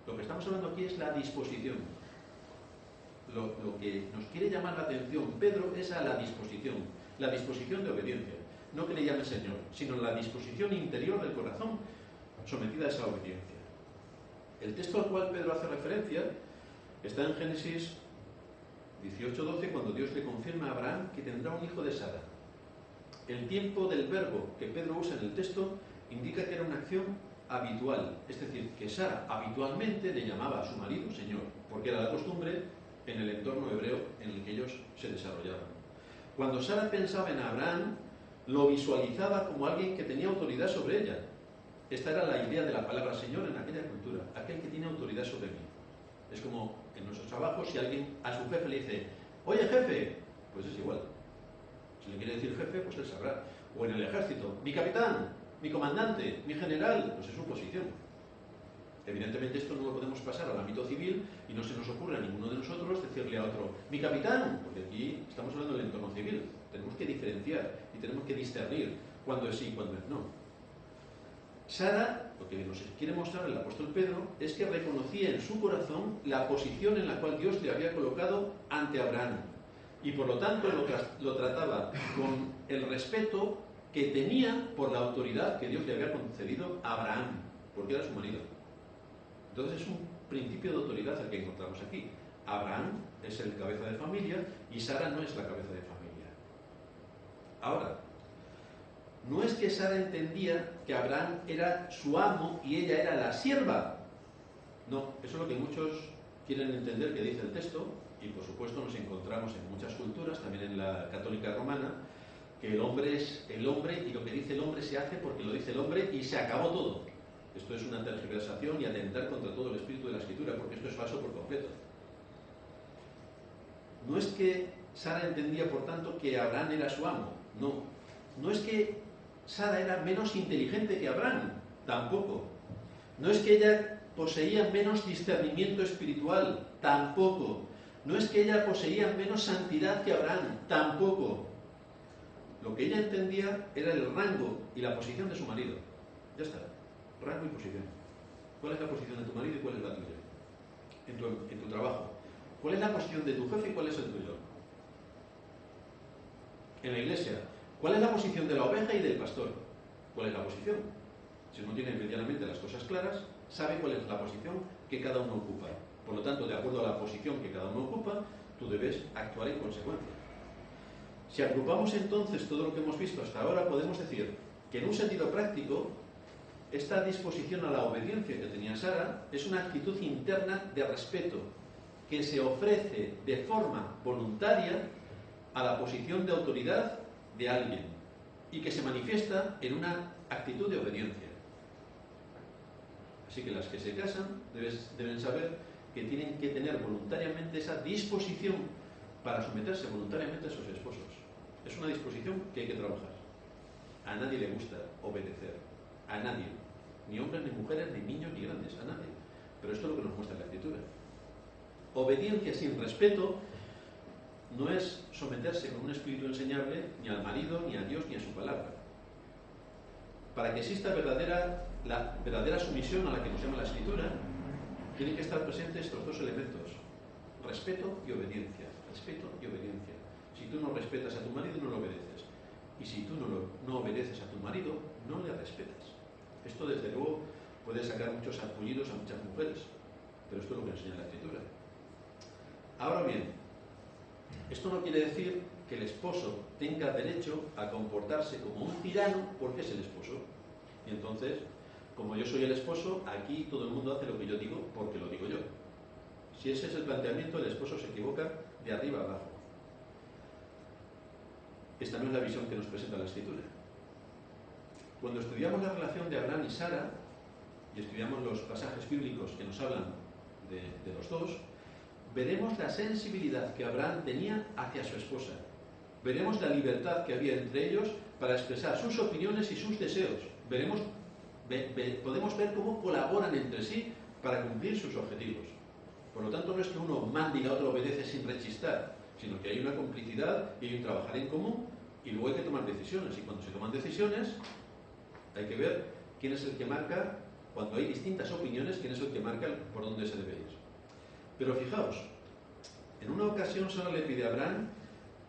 Lo que estamos hablando aquí es la disposición. Lo que nos quiere llamar la atención Pedro es a la disposición de obediencia. No que le llame Señor, sino la disposición interior del corazón sometida a esa obediencia. El texto al cual Pedro hace referencia está en Génesis 18:12, cuando Dios le confirma a Abraham que tendrá un hijo de Sara. El tiempo del verbo que Pedro usa en el texto indica que era una acción habitual, es decir, que Sara habitualmente le llamaba a su marido Señor, porque era la costumbre en el entorno hebreo en el que ellos se desarrollaban. Cuando Sara pensaba en Abraham, lo visualizaba como alguien que tenía autoridad sobre ella. Esta era la idea de la palabra Señor en aquella cultura, aquel que tiene autoridad sobre mí. Es como en nuestros trabajos, si alguien a su jefe le dice, oye jefe, pues es igual. Si le quiere decir jefe, pues él sabrá. O en el ejército, mi capitán, mi comandante, mi general, pues es su posición. Evidentemente esto no lo podemos pasar al ámbito civil y no se nos ocurre a ninguno de nosotros decirle a otro, mi capitán, porque aquí estamos hablando del entorno civil. Tenemos que diferenciar y tenemos que discernir cuándo es sí y cuándo es no. Sara, lo que nos quiere mostrar el apóstol Pedro, es que reconocía en su corazón la posición en la cual Dios le había colocado ante Abraham. Y por lo tanto lo trataba con el respeto que tenía por la autoridad que Dios le había concedido a Abraham, porque era su marido. Entonces es un principio de autoridad el que encontramos aquí. Abraham es el cabeza de familia y Sara no es la cabeza de familia. Ahora, no es que Sara entendía que Abraham era su amo y ella era la sierva. No, eso es lo que muchos quieren entender que dice el texto, y por supuesto nos encontramos en muchas culturas, también en la católica romana, que el hombre es el hombre y lo que dice el hombre se hace porque lo dice el hombre y se acabó todo. Esto es una tergiversación y atentar contra todo el espíritu de la Escritura, porque esto es falso por completo. No es que Sara entendía, por tanto, que Abraham era su amo. No. No es que Sara era menos inteligente que Abraham. Tampoco. No es que ella poseía menos discernimiento espiritual. Tampoco. No es que ella poseía menos santidad que Abraham. Tampoco. Lo que ella entendía era el rango y la posición de su marido. Ya está. Rango y posición. ¿Cuál es la posición de tu marido y cuál es la tuya? En tu trabajo. ¿Cuál es la posición de tu jefe y cuál es el tuyo? En la iglesia. ¿Cuál es la posición de la oveja y del pastor? ¿Cuál es la posición? Si uno tiene medianamente las cosas claras, sabe cuál es la posición que cada uno ocupa. Por lo tanto, de acuerdo a la posición que cada uno ocupa, tú debes actuar en consecuencia. Si agrupamos entonces todo lo que hemos visto hasta ahora, podemos decir que en un sentido práctico, esta disposición a la obediencia que tenía Sara es una actitud interna de respeto que se ofrece de forma voluntaria a la posición de autoridad de alguien y que se manifiesta en una actitud de obediencia. Así que las que se casan deben saber que tienen que tener voluntariamente esa disposición para someterse voluntariamente a sus esposos. Es una disposición que hay que trabajar. A nadie le gusta obedecer. A nadie. Ni hombres, ni mujeres, ni niños, ni grandes. A nadie. Pero esto es lo que nos muestra la Escritura. Obediencia sin respeto no es someterse con un espíritu enseñable ni al marido, ni a Dios, ni a su palabra. Para que exista la verdadera sumisión a la que nos llama la Escritura, tienen que estar presentes estos dos elementos: respeto y obediencia. Respeto y obediencia. Si tú no respetas a tu marido, no lo obedeces. Y si tú no obedeces a tu marido, no le respetas. Esto, desde luego, puede sacar muchos sarpullidos a muchas mujeres, pero esto es lo que enseña la Escritura. Ahora bien, esto no quiere decir que el esposo tenga derecho a comportarse como un tirano porque es el esposo. Y entonces, como yo soy el esposo, aquí todo el mundo hace lo que yo digo porque lo digo yo. Si ese es el planteamiento, el esposo se equivoca de arriba a abajo. Esta no es la visión que nos presenta la Escritura. Cuando estudiamos la relación de Abraham y Sara, y estudiamos los pasajes bíblicos que nos hablan de los dos, veremos la sensibilidad que Abraham tenía hacia su esposa. Veremos la libertad que había entre ellos para expresar sus opiniones y sus deseos. Podemos ver cómo colaboran entre sí para cumplir sus objetivos. Por lo tanto, no es que uno mande y la otra obedece sin rechistar, sino que hay una complicidad y hay un trabajar en común, y luego hay que tomar decisiones. Y cuando se toman decisiones, hay que ver quién es el que marca, cuando hay distintas opiniones, quién es el que marca por dónde se debe ir. Pero fijaos, en una ocasión Sara le pide a Abraham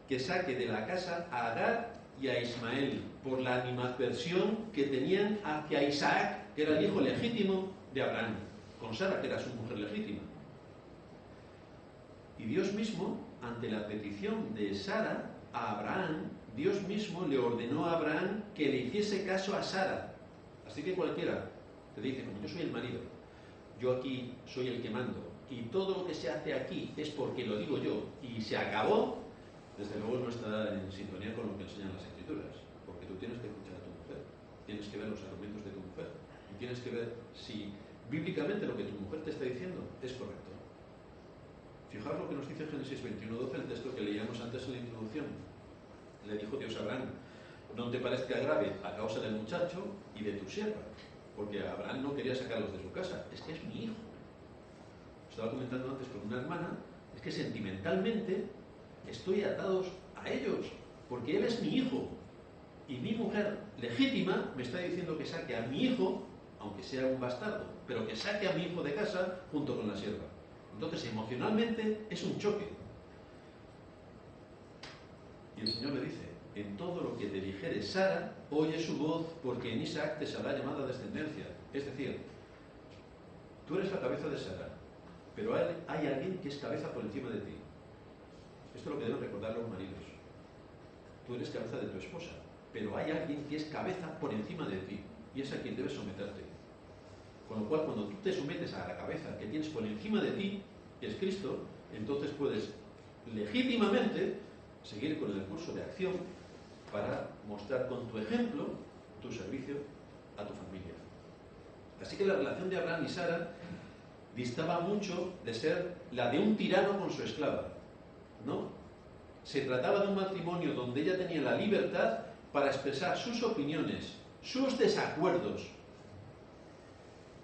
que saque de la casa a Agar y a Ismael por la animadversión que tenían hacia Isaac, que era el hijo legítimo de Abraham, con Sara, que era su mujer legítima. Y Dios mismo, ante la petición de Sara a Abraham, Dios mismo le ordenó a Abraham que le hiciese caso a Sara. Así que cualquiera te dice, como yo soy el marido, yo aquí soy el que mando, y todo lo que se hace aquí es porque lo digo yo, y se acabó, desde luego no está en sintonía con lo que enseñan las Escrituras, porque tú tienes que escuchar a tu mujer, tienes que ver los argumentos de tu mujer, y tienes que ver si bíblicamente lo que tu mujer te está diciendo es correcto. Fijaos lo que nos dice Génesis 21:12, el texto que leíamos antes en la introducción. Le dijo Dios a Abraham: no te parezca grave a causa del muchacho y de tu sierva, porque Abraham no quería sacarlos de su casa, es que es mi hijo. Estaba comentando antes con una hermana, es que sentimentalmente estoy atados a ellos, porque él es mi hijo, y mi mujer legítima me está diciendo que saque a mi hijo, aunque sea un bastardo, pero que saque a mi hijo de casa junto con la sierva. Entonces, emocionalmente es un choque. Y el Señor le dice: en todo lo que te dijere Sara, oye su voz, porque en Isaac te será llamada descendencia. Es decir, tú eres la cabeza de Sara, pero hay alguien que es cabeza por encima de ti. Esto es lo que deben recordar los maridos. Tú eres cabeza de tu esposa, pero hay alguien que es cabeza por encima de ti, y es a quien debes someterte. Con lo cual, cuando tú te sometes a la cabeza que tienes por encima de ti, que es Cristo, entonces puedes legítimamente seguir con el curso de acción para mostrar con tu ejemplo tu servicio a tu familia. Así que la relación de Abraham y Sara distaba mucho de ser la de un tirano con su esclava. No. Se trataba de un matrimonio donde ella tenía la libertad para expresar sus opiniones, sus desacuerdos.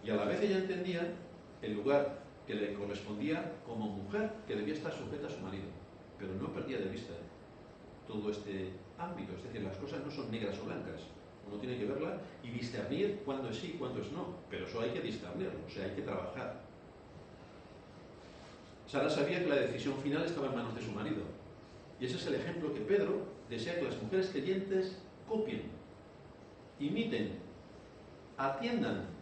Y a la vez ella entendía el lugar que le correspondía como mujer, que debía estar sujeta a su marido. Pero no perdía de vista todo este ámbito. Es decir, las cosas no son negras o blancas. Uno tiene que verla y discernir cuándo es sí y cuándo es no. Pero eso hay que discernirlo, o sea, hay que trabajar. Sara sabía que la decisión final estaba en manos de su marido. Y ese es el ejemplo que Pedro desea que las mujeres creyentes copien, imiten, atiendan.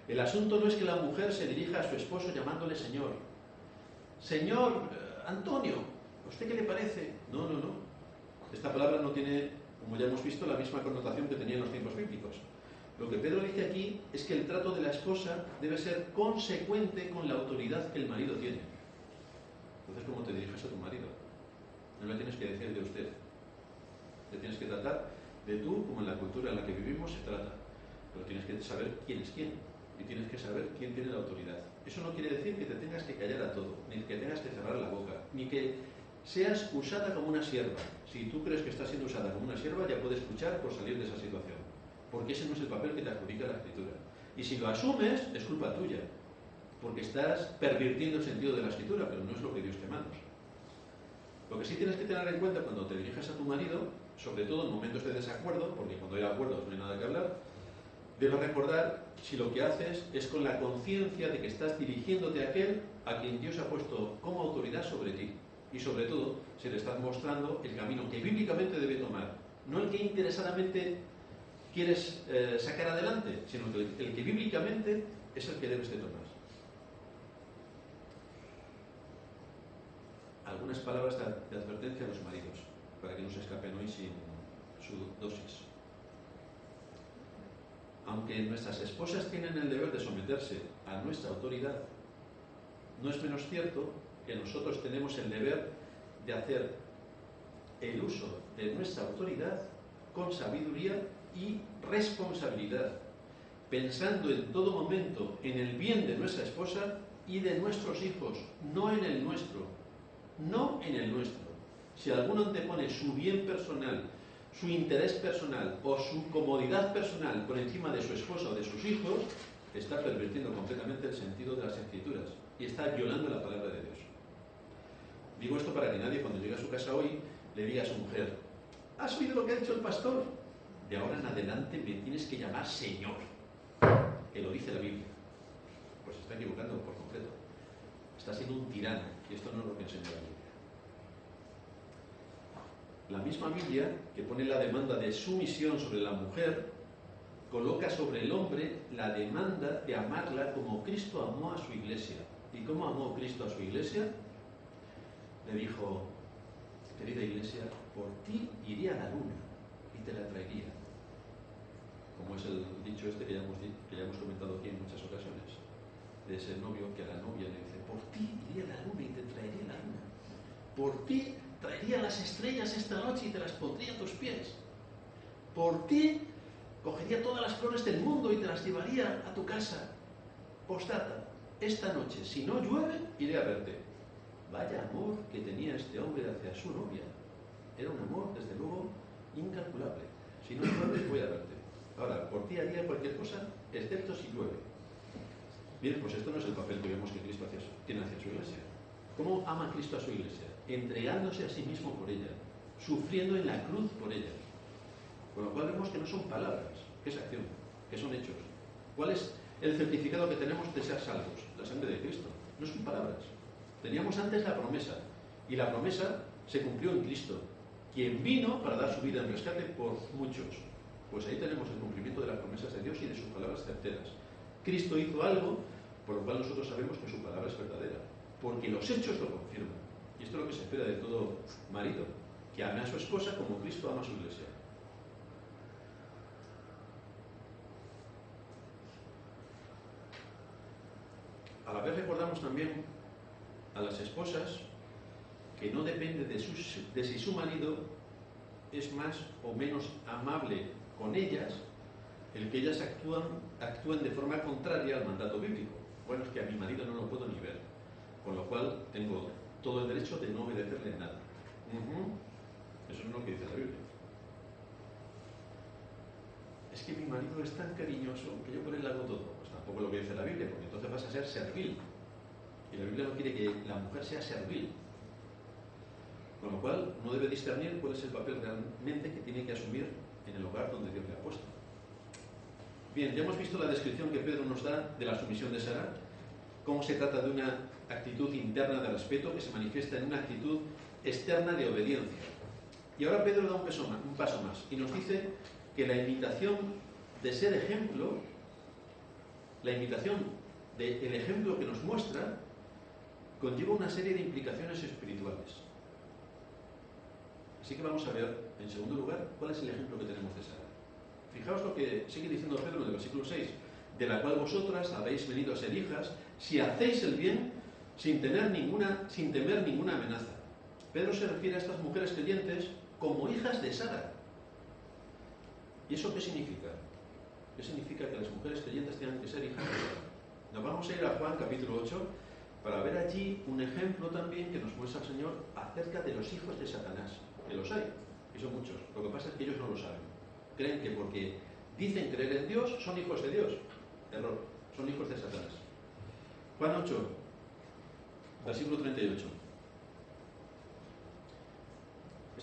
El asunto no es que la mujer se dirija a su esposo llamándole Señor. Señor Antonio, ¿a usted qué le parece? No. Esta palabra no tiene, como ya hemos visto, la misma connotación que tenía en los tiempos bíblicos. Lo que Pedro dice aquí es que el trato de la esposa debe ser consecuente con la autoridad que el marido tiene. Entonces, ¿cómo te diriges a tu marido? No le tienes que decir de usted. Le tienes que tratar de tú, como en la cultura en la que vivimos se trata. Pero tienes que saber quién es quién. Y tienes que saber quién tiene la autoridad. Eso no quiere decir que te tengas que callar a todo, ni que tengas que cerrar la boca, ni que seas usada como una sierva. Si tú crees que estás siendo usada como una sierva, ya puedes luchar por salir de esa situación. Porque ese no es el papel que te adjudica la Escritura. Y si lo asumes, es culpa tuya. Porque estás pervirtiendo el sentido de la Escritura, pero no es lo que Dios te manda. Lo que sí tienes que tener en cuenta cuando te diriges a tu marido, sobre todo en momentos de desacuerdo, porque cuando hay acuerdos no hay nada que hablar, debes recordar si lo que haces es con la conciencia de que estás dirigiéndote a aquel a quien Dios ha puesto como autoridad sobre ti. Y sobre todo, si le estás mostrando el camino que bíblicamente debe tomar, no el que interesadamente quieres sacar adelante, sino que el que bíblicamente es el que debes de tomar. Algunas palabras de advertencia a los maridos, para que no se escapen hoy sin su dosis. Aunque nuestras esposas tienen el deber de someterse a nuestra autoridad, no es menos cierto que nosotros tenemos el deber de hacer el uso de nuestra autoridad con sabiduría y responsabilidad, pensando en todo momento en el bien de nuestra esposa y de nuestros hijos, no en el nuestro. No en el nuestro. Si alguno antepone su bien personal, su interés personal o su comodidad personal por encima de su esposa o de sus hijos, está pervirtiendo completamente el sentido de las Escrituras y está violando la palabra de Dios. Digo esto para que nadie, cuando llegue a su casa hoy, le diga a su mujer: ¿has oído lo que ha dicho el pastor? De ahora en adelante me tienes que llamar Señor, que lo dice la Biblia. Pues se está equivocando por completo. Está siendo un tirano, y esto no es lo que enseña la Biblia. La misma Biblia, que pone la demanda de sumisión sobre la mujer, coloca sobre el hombre la demanda de amarla como Cristo amó a su iglesia. ¿Y cómo amó Cristo a su iglesia? Le dijo: querida iglesia, por ti iría a la luna y te la traería. Como es el dicho este que ya hemos comentado aquí en muchas ocasiones, de ese novio que a la novia le dice: por ti iría a la luna y te traería la luna. Por ti traería las estrellas esta noche y te las pondría a tus pies. Por ti cogería todas las flores del mundo y te las llevaría a tu casa. Postdata: esta noche, si no llueve, iré a verte. Vaya amor que tenía este hombre hacia su novia. Era un amor, desde luego, incalculable. Si no llueve, voy a verte. Ahora, por ti haría cualquier cosa, excepto si llueve. Bien, pues esto no es el papel que vemos que Cristo tiene hacia su iglesia. ¿Cómo ama Cristo a su iglesia? Entregándose a sí mismo por ella, sufriendo en la cruz por ella. Con lo cual vemos que no son palabras, que es acción, que son hechos. ¿Cuál es el certificado que tenemos de ser salvos? La sangre de Cristo. No son palabras. Teníamos antes la promesa, y la promesa se cumplió en Cristo, quien vino para dar su vida en rescate por muchos. Pues ahí tenemos el cumplimiento de las promesas de Dios y de sus palabras certeras. Cristo hizo algo por lo cual nosotros sabemos que su palabra es verdadera, porque los hechos lo confirman. Y esto es lo que se espera de todo marido, que ame a su esposa como Cristo ama a su iglesia. A la vez recordamos también a las esposas que no depende de si su marido es más o menos amable con ellas, el que ellas actúen de forma contraria al mandato bíblico. Bueno, es que a mi marido no lo puedo ni ver, con lo cual tengo todo el derecho de no obedecerle nada. Eso es lo que dice la Biblia. Es que mi marido es tan cariñoso que yo por él hago todo. Pues tampoco es lo que dice la Biblia, porque entonces vas a ser servil. Y la Biblia no quiere que la mujer sea servil. Con lo cual, no debe discernir cuál es el papel realmente que tiene que asumir en el hogar donde Dios le ha puesto. Bien, ya hemos visto la descripción que Pedro nos da de la sumisión de Sara, cómo se trata de una actitud interna de respeto que se manifiesta en una actitud externa de obediencia. Y ahora Pedro da un paso más y nos dice que la invitación de ser ejemplo, la invitación del ejemplo que nos muestra, conlleva una serie de implicaciones espirituales. Así que vamos a ver, en segundo lugar, cuál es el ejemplo que tenemos de Sara. Fijaos lo que sigue diciendo Pedro en el versículo 6, de la cual vosotras habéis venido a ser hijas, si hacéis el bien sin temer ninguna amenaza. Pedro se refiere a estas mujeres creyentes como hijas de Sara. ¿Y eso qué significa? ¿Qué significa que las mujeres creyentes tengan que ser hijas de Sara? Nos vamos a ir a Juan capítulo 8 para ver allí un ejemplo también que nos muestra el Señor acerca de los hijos de Satanás, que los hay, y son muchos. Lo que pasa es que ellos no lo saben. Creen que porque dicen creer en Dios, son hijos de Dios. Error, son hijos de Satanás. Juan 8, versículo 38.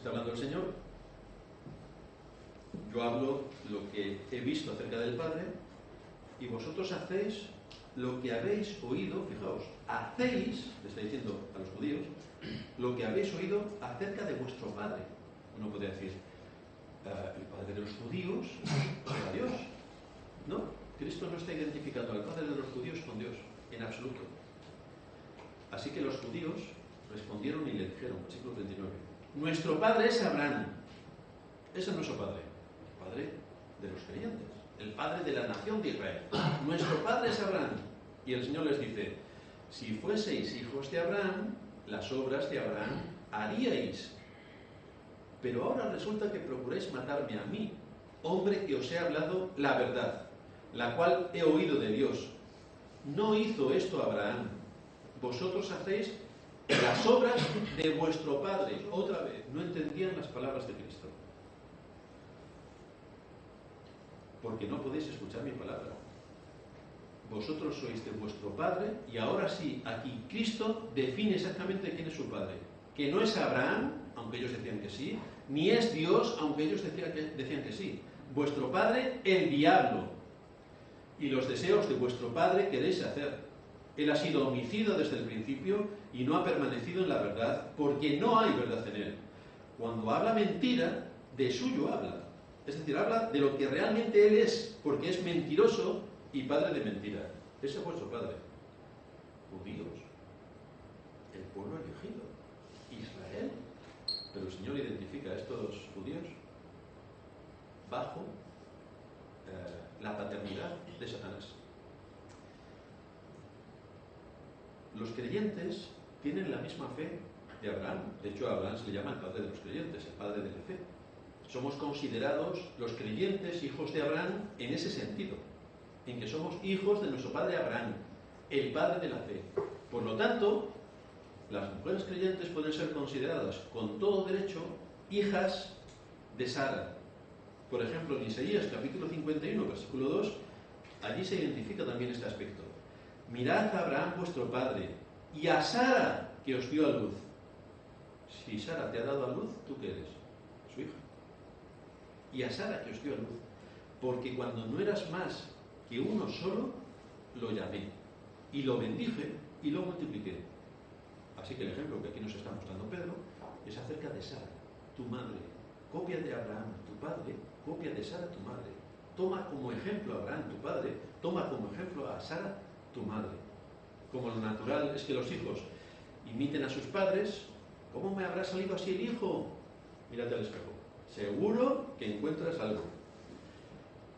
Está hablando el Señor. Yo hablo lo que he visto acerca del Padre y vosotros hacéis lo que habéis oído, fijaos, hacéis, le está diciendo a los judíos, lo que habéis oído acerca de vuestro Padre. Uno puede decir, el Padre de los judíos era Dios. No, Cristo no está identificando al Padre de los judíos con Dios, en absoluto. Así que los judíos respondieron y le dijeron, versículo 39, nuestro Padre es Abraham. Ese es nuestro Padre, el Padre de los creyentes, el Padre de la nación de Israel. Nuestro Padre es Abraham. Y el Señor les dice, si fueseis hijos de Abraham, las obras de Abraham haríais. Pero ahora resulta que procuráis matarme a mí, hombre que os he hablado la verdad, la cual he oído de Dios. No hizo esto Abraham. Vosotros hacéis las obras de vuestro padre. Otra vez, no entendían las palabras de Cristo. Porque no podéis escuchar mi palabra. Vosotros sois de vuestro padre, y ahora sí, aquí Cristo define exactamente quién es su padre. Que no es Abraham, aunque ellos decían que sí, ni es Dios, aunque ellos decían que sí. Vuestro padre, el diablo. Y los deseos de vuestro padre queréis hacer. Él ha sido homicida desde el principio y no ha permanecido en la verdad, porque no hay verdad en él. Cuando habla mentira, de suyo habla. Es decir, habla de lo que realmente él es, porque es mentiroso y padre de mentira. Ese es vuestro padre. Judíos, el pueblo elegido, Israel. Pero el Señor identifica a estos judíos bajo la paternidad de Satanás. Los creyentes tienen la misma fe de Abraham. De hecho, a Abraham se le llama el padre de los creyentes, el padre de la fe. Somos considerados los creyentes hijos de Abraham en ese sentido, en que somos hijos de nuestro padre Abraham, el padre de la fe. Por lo tanto, las mujeres creyentes pueden ser consideradas con todo derecho hijas de Sara. Por ejemplo, en Isaías capítulo 51, versículo 2, allí se identifica también este aspecto. Mirad a Abraham vuestro padre y a Sara que os dio a luz. Si Sara te ha dado a luz, ¿tú qué eres? Su hija. Y a Sara que os dio a luz. Porque cuando no eras más que uno solo, lo llamé. Y lo bendije y lo multipliqué. Así que el ejemplo que aquí nos está mostrando Pedro es acerca de Sara, tu madre. Copia de Abraham, tu padre, copia de Sara, tu madre. Toma como ejemplo a Abraham, tu padre, toma como ejemplo a Sara, tu madre. Como lo natural es que los hijos imiten a sus padres, ¿cómo me habrá salido así el hijo? Mírate al espejo. Seguro que encuentras algo.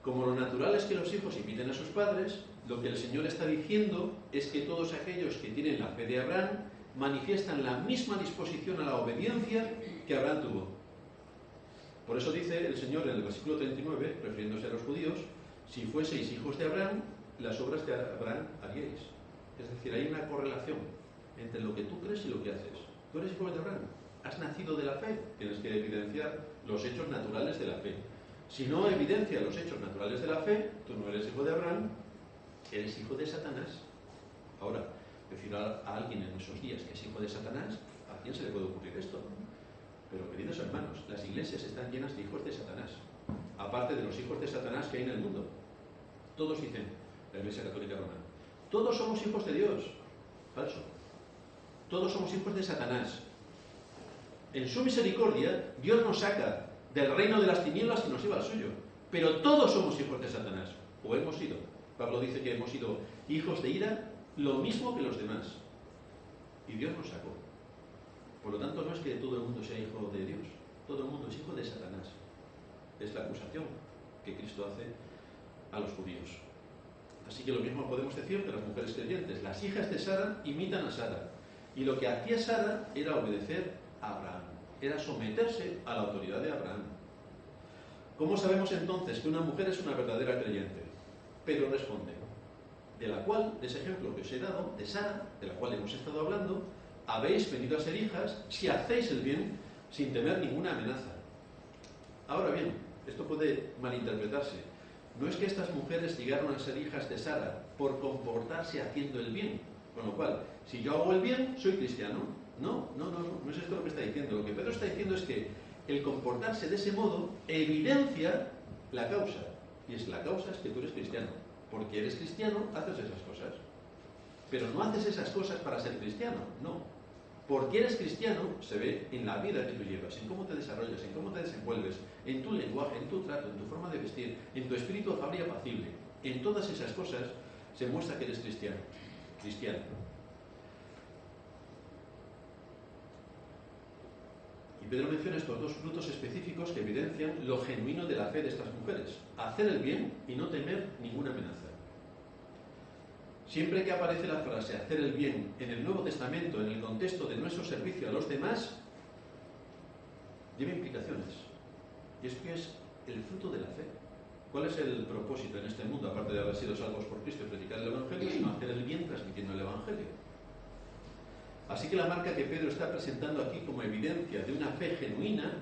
Como lo natural es que los hijos imiten a sus padres, lo que el Señor está diciendo es que todos aquellos que tienen la fe de Abraham manifiestan la misma disposición a la obediencia que Abraham tuvo. Por eso dice el Señor en el versículo 39, refiriéndose a los judíos, si fueseis hijos de Abraham, las obras de Abraham haríais. Es decir, hay una correlación entre lo que tú crees y lo que haces. Tú eres hijo de Abraham, has nacido de la fe, tienes que evidenciar los hechos naturales de la fe. Si no evidencia los hechos naturales de la fe, tú no eres hijo de Abraham, eres hijo de Satanás. Ahora, decir a alguien en esos días que es hijo de Satanás, ¿a quién se le puede ocurrir esto? Pero, queridos hermanos, las iglesias están llenas de hijos de Satanás. Aparte de los hijos de Satanás que hay en el mundo. Todos dicen, la Iglesia Católica Romana, todos somos hijos de Dios. Falso. Todos somos hijos de Satanás. En su misericordia, Dios nos saca del reino de las tinieblas y nos lleva al suyo. Pero todos somos hijos de Satanás. O hemos sido. Pablo dice que hemos sido hijos de ira, lo mismo que los demás. Y Dios nos sacó. Por lo tanto, no es que todo el mundo sea hijo de Dios. Todo el mundo es hijo de Satanás. Es la acusación que Cristo hace a los judíos. Así que lo mismo podemos decir de las mujeres creyentes. Las hijas de Sara imitan a Sara. Y lo que hacía Sara era obedecer a Abraham. Era someterse a la autoridad de Abraham. ¿Cómo sabemos entonces que una mujer es una verdadera creyente? Pedro responde, de la cual, de ese ejemplo que os he dado, de Sara, de la cual hemos estado hablando, habéis venido a ser hijas si hacéis el bien sin temer ninguna amenaza. Ahora bien, esto puede malinterpretarse. No es que estas mujeres llegaron a ser hijas de Sara por comportarse haciendo el bien, con lo cual, si yo hago el bien, soy cristiano. No es esto lo que está diciendo. Lo que Pedro está diciendo es que el comportarse de ese modo evidencia la causa. Y la causa es que tú eres cristiano. Porque eres cristiano, haces esas cosas. Pero no haces esas cosas para ser cristiano, no. Porque eres cristiano se ve en la vida que tú llevas, en cómo te desarrollas, en cómo te desenvuelves, en tu lenguaje, en tu trato, en tu forma de vestir, en tu espíritu afable y apacible. En todas esas cosas se muestra que eres cristiano. Y Pedro menciona estos dos frutos específicos que evidencian lo genuino de la fe de estas mujeres. Hacer el bien y no temer ninguna amenaza. Siempre que aparece la frase hacer el bien en el Nuevo Testamento, en el contexto de nuestro servicio a los demás, lleva implicaciones. Y es que es el fruto de la fe. ¿Cuál es el propósito en este mundo, aparte de haber sido salvos por Cristo y predicar el Evangelio, sino hacer el bien transmitiendo el Evangelio? Así que la marca que Pedro está presentando aquí como evidencia de una fe genuina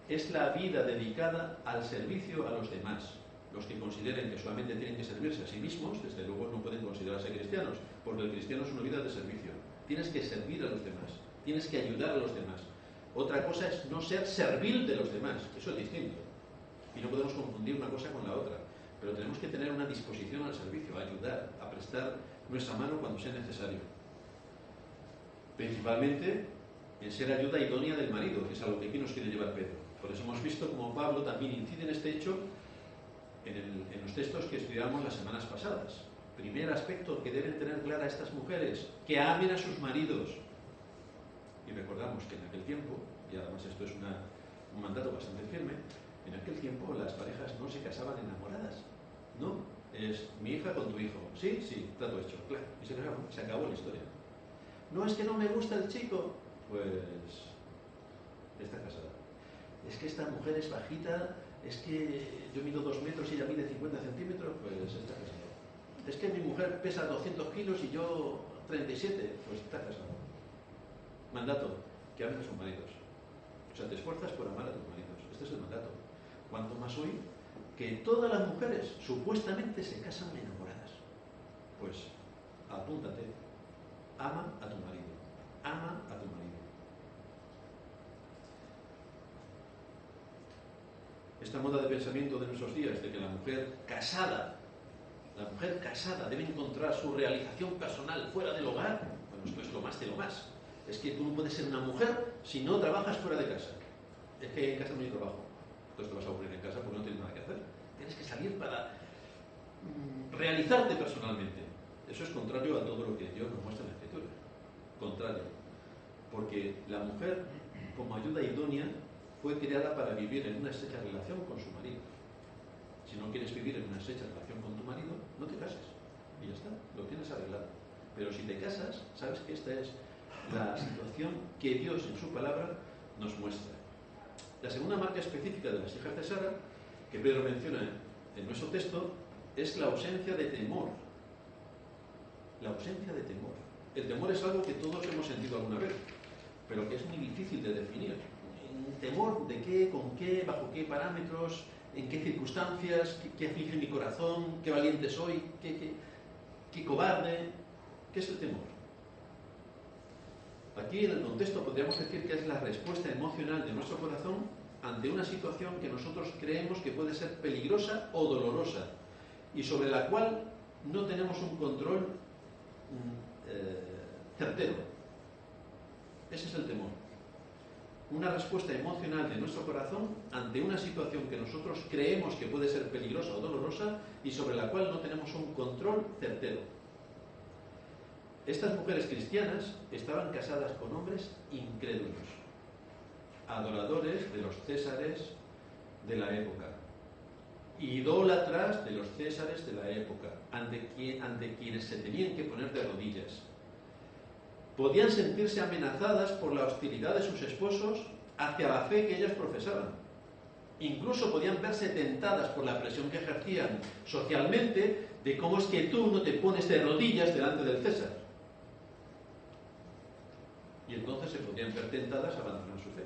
es la vida dedicada al servicio a los demás. Los que consideren que solamente tienen que servirse a sí mismos, desde luego no pueden considerarse cristianos, porque el cristiano es una vida de servicio. Tienes que servir a los demás, tienes que ayudar a los demás. Otra cosa es no ser servil de los demás, eso es distinto. Y no podemos confundir una cosa con la otra. Pero tenemos que tener una disposición al servicio, a ayudar, a prestar nuestra mano cuando sea necesario. Principalmente en ser ayuda idónea del marido, que es a lo que aquí nos quiere llevar Pedro. Por eso hemos visto cómo Pablo también incide en este hecho en los textos que estudiamos las semanas pasadas. Primer aspecto que deben tener clara estas mujeres, que amen a sus maridos. Y recordamos que en aquel tiempo, y además esto es un mandato bastante firme, en aquel tiempo las parejas no se casaban enamoradas. No, es mi hija con tu hijo. Sí, sí, trato hecho, claro. Y se casaron, se acabó la historia. No, es que no me gusta el chico. Pues está casada. Es que esta mujer es bajita, es que yo mido 2 metros y ella mide 50 centímetros, pues está casado. Es que mi mujer pesa 200 kilos y yo 37, pues está casado. Mandato, que amen a sus maridos. O sea, te esfuerzas por amar a tus maridos. Este es el mandato. Cuanto más hoy, que todas las mujeres supuestamente se casan enamoradas. Pues apúntate. Ama a tu marido. Ama a tu marido. Esta moda de pensamiento de nuestros días, de que la mujer casada debe encontrar su realización personal fuera del hogar, bueno, esto es lo más de lo más. Es que tú no puedes ser una mujer si no trabajas fuera de casa. Es que en casa no hay trabajo. Entonces te vas a aburrir en casa porque no tienes nada que hacer. Tienes que salir para realizarte personalmente. Eso es contrario a todo lo que Dios nos muestra en la Escritura. Contrario. Porque la mujer, como ayuda idónea, fue creada para vivir en una estrecha relación con su marido. Si no quieres vivir en una estrecha relación con tu marido, no te cases. Y ya está, lo tienes arreglado. Pero si te casas, sabes que esta es la situación que Dios en su palabra nos muestra. La segunda marca específica de las hijas de Sara, que Pedro menciona en nuestro texto, es la ausencia de temor. La ausencia de temor. El temor es algo que todos hemos sentido alguna vez, pero que es muy difícil de definir. ¿Temor de qué, con qué, bajo qué parámetros, en qué circunstancias, qué aflige mi corazón, qué valiente soy, qué cobarde? ¿Qué es el temor? Aquí en el contexto podríamos decir que es la respuesta emocional de nuestro corazón ante una situación que nosotros creemos que puede ser peligrosa o dolorosa y sobre la cual no tenemos un control certero. Ese es el temor. Una respuesta emocional de nuestro corazón ante una situación que nosotros creemos que puede ser peligrosa o dolorosa y sobre la cual no tenemos un control certero. Estas mujeres cristianas estaban casadas con hombres incrédulos, adoradores de los césares de la época, idólatras de los césares de la época, ante quienes se tenían que poner de rodillas. Podían sentirse amenazadas por la hostilidad de sus esposos hacia la fe que ellas profesaban. Incluso podían verse tentadas por la presión que ejercían socialmente de cómo es que tú no te pones de rodillas delante del César. Y entonces se podrían ver tentadas a abandonar su fe.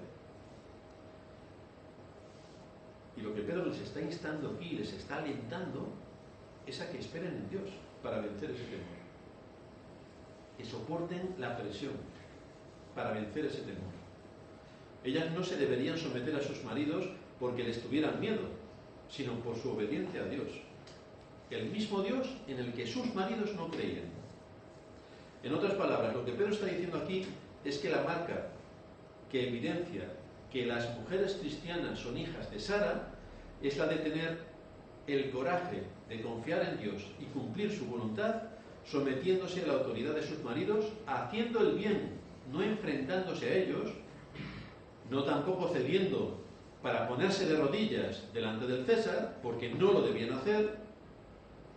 Y lo que Pedro les está instando aquí, les está alentando, es a que esperen en Dios para vencer ese temor. Que soporten la presión para vencer ese temor. Ellas no se deberían someter a sus maridos porque les tuvieran miedo, sino por su obediencia a Dios. El mismo Dios en el que sus maridos no creían. En otras palabras, lo que Pedro está diciendo aquí es que la marca que evidencia que las mujeres cristianas son hijas de Sara es la de tener el coraje de confiar en Dios y cumplir su voluntad, sometiéndose a la autoridad de sus maridos, haciendo el bien, no enfrentándose a ellos, no tampoco cediendo para ponerse de rodillas delante del César, porque no lo debían hacer,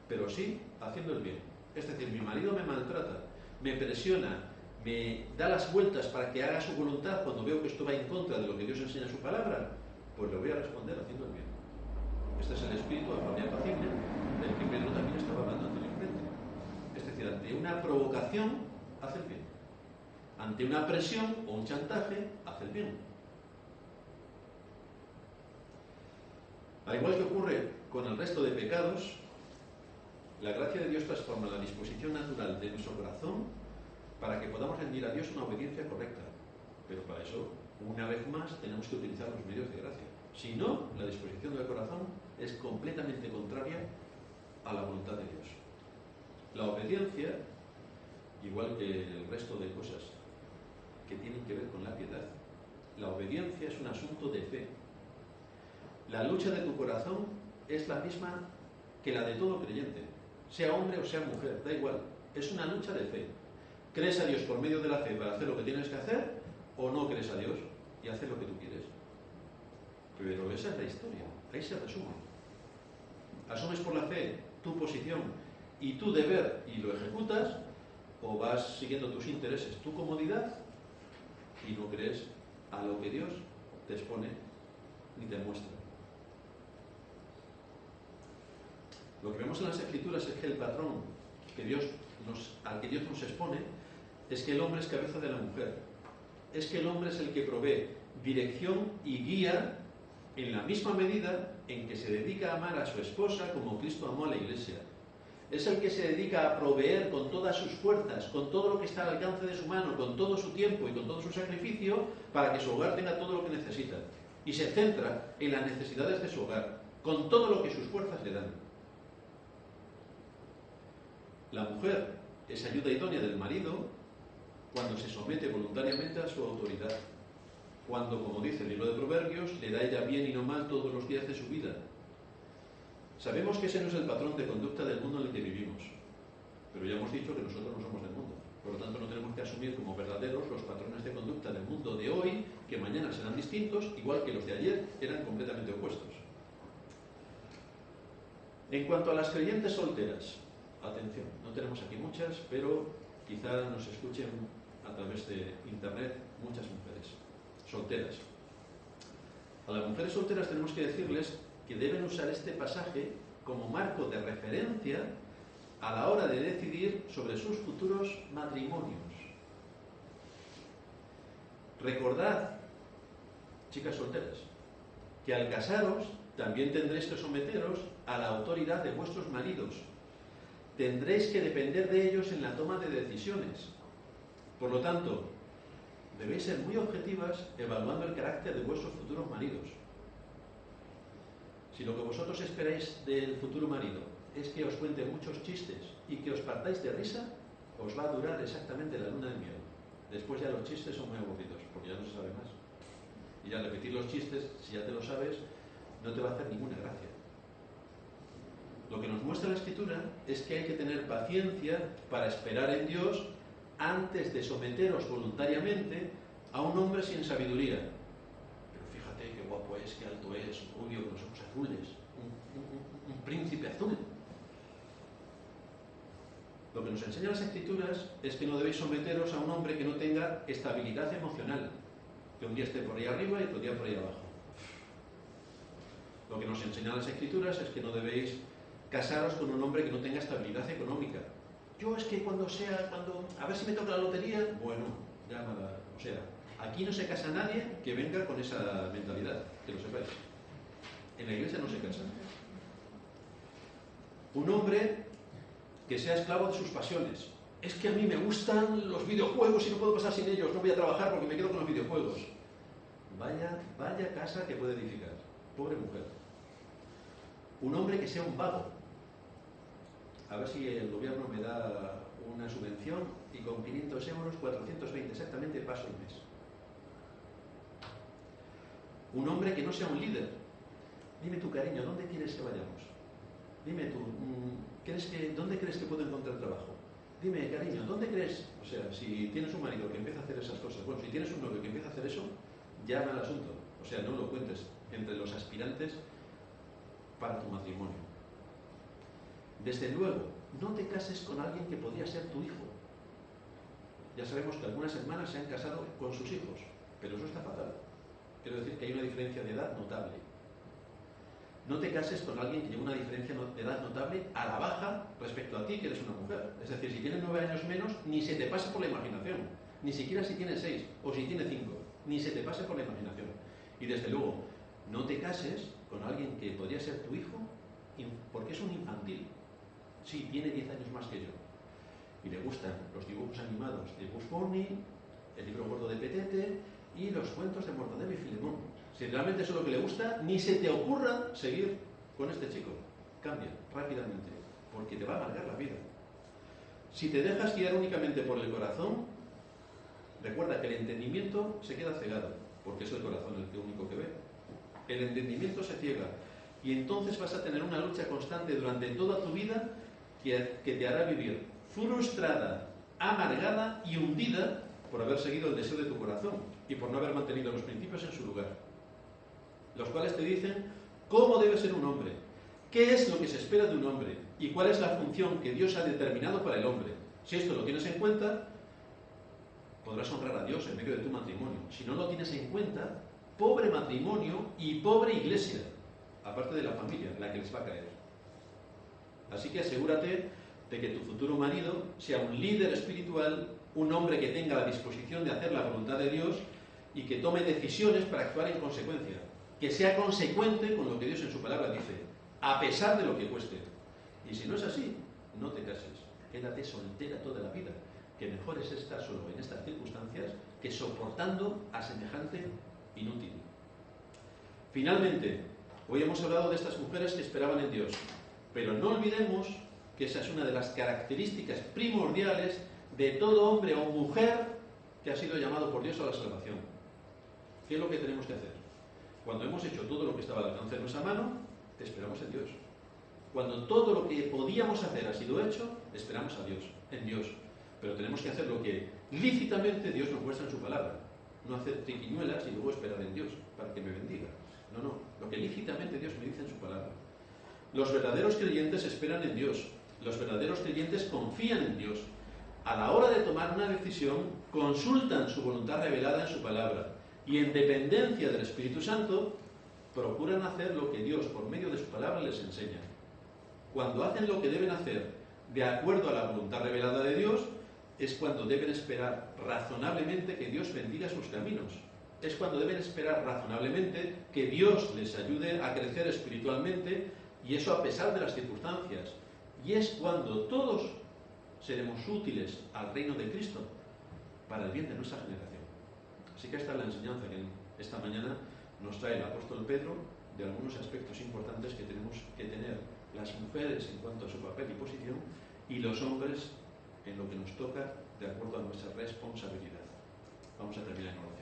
pero sí haciendo el bien. Es decir, mi marido me maltrata, me presiona, me da las vueltas para que haga su voluntad cuando veo que esto va en contra de lo que Dios enseña en su palabra, pues le voy a responder haciendo el bien. Este es el espíritu de familia apacible del que Pedro también estaba hablando anteriormente. Es decir, ante una provocación, hace el bien. Ante una presión o un chantaje, hace el bien. Al igual que ocurre con el resto de pecados, la gracia de Dios transforma la disposición natural de nuestro corazón para que podamos rendir a Dios una obediencia correcta. Pero para eso, una vez más, tenemos que utilizar los medios de gracia. Si no, la disposición del corazón es completamente contraria a la voluntad de Dios. La obediencia, igual que el resto de cosas que tienen que ver con la piedad, la obediencia es un asunto de fe. La lucha de tu corazón es la misma que la de todo creyente, sea hombre o sea mujer, da igual, es una lucha de fe. ¿Crees a Dios por medio de la fe para hacer lo que tienes que hacer o no crees a Dios y hacer lo que tú quieres? Pero esa es la historia, ahí se resume. ¿Asumes por la fe tu posición y tu deber y lo ejecutas, o vas siguiendo tus intereses, tu comodidad, y no crees a lo que Dios te expone ni te muestra? Lo que vemos en las Escrituras es que el patrón al que Dios nos expone es que el hombre es cabeza de la mujer. Es que el hombre es el que provee dirección y guía en la misma medida en que se dedica a amar a su esposa como Cristo amó a la Iglesia. Es el que se dedica a proveer con todas sus fuerzas, con todo lo que está al alcance de su mano, con todo su tiempo y con todo su sacrificio, para que su hogar tenga todo lo que necesita. Y se centra en las necesidades de su hogar, con todo lo que sus fuerzas le dan. La mujer es ayuda idónea del marido cuando se somete voluntariamente a su autoridad. Cuando, como dice el libro de Proverbios, le da ella bien y no mal todos los días de su vida. Sabemos que ese no es el patrón de conducta del mundo en el que vivimos, pero ya hemos dicho que nosotros no somos del mundo. Por lo tanto, no tenemos que asumir como verdaderos los patrones de conducta del mundo de hoy, que mañana serán distintos, igual que los de ayer eran completamente opuestos. En cuanto a las creyentes solteras, atención, no tenemos aquí muchas, pero quizá nos escuchen a través de internet muchas mujeres solteras. A las mujeres solteras tenemos que decirles que deben usar este pasaje como marco de referencia a la hora de decidir sobre sus futuros matrimonios. Recordad, chicas solteras, que al casaros también tendréis que someteros a la autoridad de vuestros maridos. Tendréis que depender de ellos en la toma de decisiones. Por lo tanto, debéis ser muy objetivas evaluando el carácter de vuestros futuros maridos. Si lo que vosotros esperáis del futuro marido es que os cuente muchos chistes y que os partáis de risa, os va a durar exactamente la luna de miel. Después ya los chistes son muy aburridos, porque ya no se sabe más. Y ya repetir los chistes, si ya te lo sabes, no te va a hacer ninguna gracia. Lo que nos muestra la Escritura es que hay que tener paciencia para esperar en Dios antes de someteros voluntariamente a un hombre sin sabiduría. Pero fíjate qué guapo es, qué alto es, un rubio con los ojos azules, un príncipe azul. Lo que nos enseñan las Escrituras es que no debéis someteros a un hombre que no tenga estabilidad emocional, que un día esté por ahí arriba y otro día por ahí abajo. Lo que nos enseñan las Escrituras es que no debéis casaros con un hombre que no tenga estabilidad económica. Yo es que a ver si me toca la lotería, bueno, ya nada, o sea, aquí no se casa nadie que venga con esa mentalidad, que lo sepáis. En la iglesia no se casa. Un hombre que sea esclavo de sus pasiones. Es que a mí me gustan los videojuegos y no puedo pasar sin ellos, no voy a trabajar porque me quedo con los videojuegos. Vaya casa que puede edificar. Pobre mujer. Un hombre que sea un vago. A ver si el gobierno me da una subvención y con 500 euros, 420 exactamente, paso el mes. Un hombre que no sea un líder. Dime tú, cariño, ¿dónde quieres que vayamos? Dime tú, ¿dónde crees que puedo encontrar trabajo? Dime, cariño, ¿dónde crees? O sea, si tienes un marido que empieza a hacer esas cosas, bueno, si tienes un novio que empieza a hacer eso, llama al asunto. O sea, no lo cuentes entre los aspirantes para tu matrimonio. Desde luego, no te cases con alguien que podría ser tu hijo. Ya sabemos que algunas hermanas se han casado con sus hijos, pero eso está fatal. Quiero decir que hay una diferencia de edad notable. No te cases con alguien que lleva una diferencia de edad notable a la baja respecto a ti, que eres una mujer. Es decir, si tienes 9 años menos, ni se te pase por la imaginación. Ni siquiera si tiene 6 o si tiene 5. Ni se te pase por la imaginación. Y desde luego, no te cases con alguien que podría ser tu hijo porque es un infantil. Sí, tiene 10 años más que yo. Y le gustan los dibujos animados de Bugs Bunny, el libro gordo de Petete y los cuentos de Mortadelo y Filemón. Si realmente eso es lo que le gusta, ni se te ocurra seguir con este chico. Cambia rápidamente, porque te va a amargar la vida. Si te dejas guiar únicamente por el corazón, recuerda que el entendimiento se queda cegado, porque es el corazón el único que ve. El entendimiento se ciega, y entonces vas a tener una lucha constante durante toda tu vida que te hará vivir frustrada, amargada y hundida por haber seguido el deseo de tu corazón y por no haber mantenido los principios en su lugar, los cuales te dicen cómo debe ser un hombre, qué es lo que se espera de un hombre y cuál es la función que Dios ha determinado para el hombre. Si esto lo tienes en cuenta, podrás honrar a Dios en medio de tu matrimonio. Si no lo tienes en cuenta, pobre matrimonio y pobre iglesia, aparte de la familia, la que les va a caer. Así que asegúrate de que tu futuro marido sea un líder espiritual, un hombre que tenga la disposición de hacer la voluntad de Dios y que tome decisiones para actuar en consecuencia, que sea consecuente con lo que Dios en su palabra dice, a pesar de lo que cueste. Y si no es así, no te cases, quédate soltera toda la vida, que mejor es estar solo en estas circunstancias que soportando a semejante inútil. Finalmente, hoy hemos hablado de estas mujeres que esperaban en Dios, pero no olvidemos que esa es una de las características primordiales de todo hombre o mujer que ha sido llamado por Dios a la salvación. ¿Qué es lo que tenemos que hacer? Cuando hemos hecho todo lo que estaba al alcance de nuestra mano, esperamos en Dios. Cuando todo lo que podíamos hacer ha sido hecho, esperamos a Dios, en Dios. Pero tenemos que hacer lo que lícitamente Dios nos muestra en su palabra. No hacer triquiñuelas y luego esperar en Dios para que me bendiga. No, lo que lícitamente Dios me dice en su palabra. Los verdaderos creyentes esperan en Dios. Los verdaderos creyentes confían en Dios. A la hora de tomar una decisión, consultan su voluntad revelada en su palabra. Y en dependencia del Espíritu Santo, procuran hacer lo que Dios, por medio de su palabra, les enseña. Cuando hacen lo que deben hacer de acuerdo a la voluntad revelada de Dios, es cuando deben esperar razonablemente que Dios bendiga sus caminos. Es cuando deben esperar razonablemente que Dios les ayude a crecer espiritualmente, y eso a pesar de las circunstancias. Y es cuando todos seremos útiles al reino de Cristo para el bien de nuestra generación. Así que esta es la enseñanza que esta mañana nos trae el apóstol Pedro de algunos aspectos importantes que tenemos que tener las mujeres en cuanto a su papel y posición y los hombres en lo que nos toca de acuerdo a nuestra responsabilidad. Vamos a terminar en oración.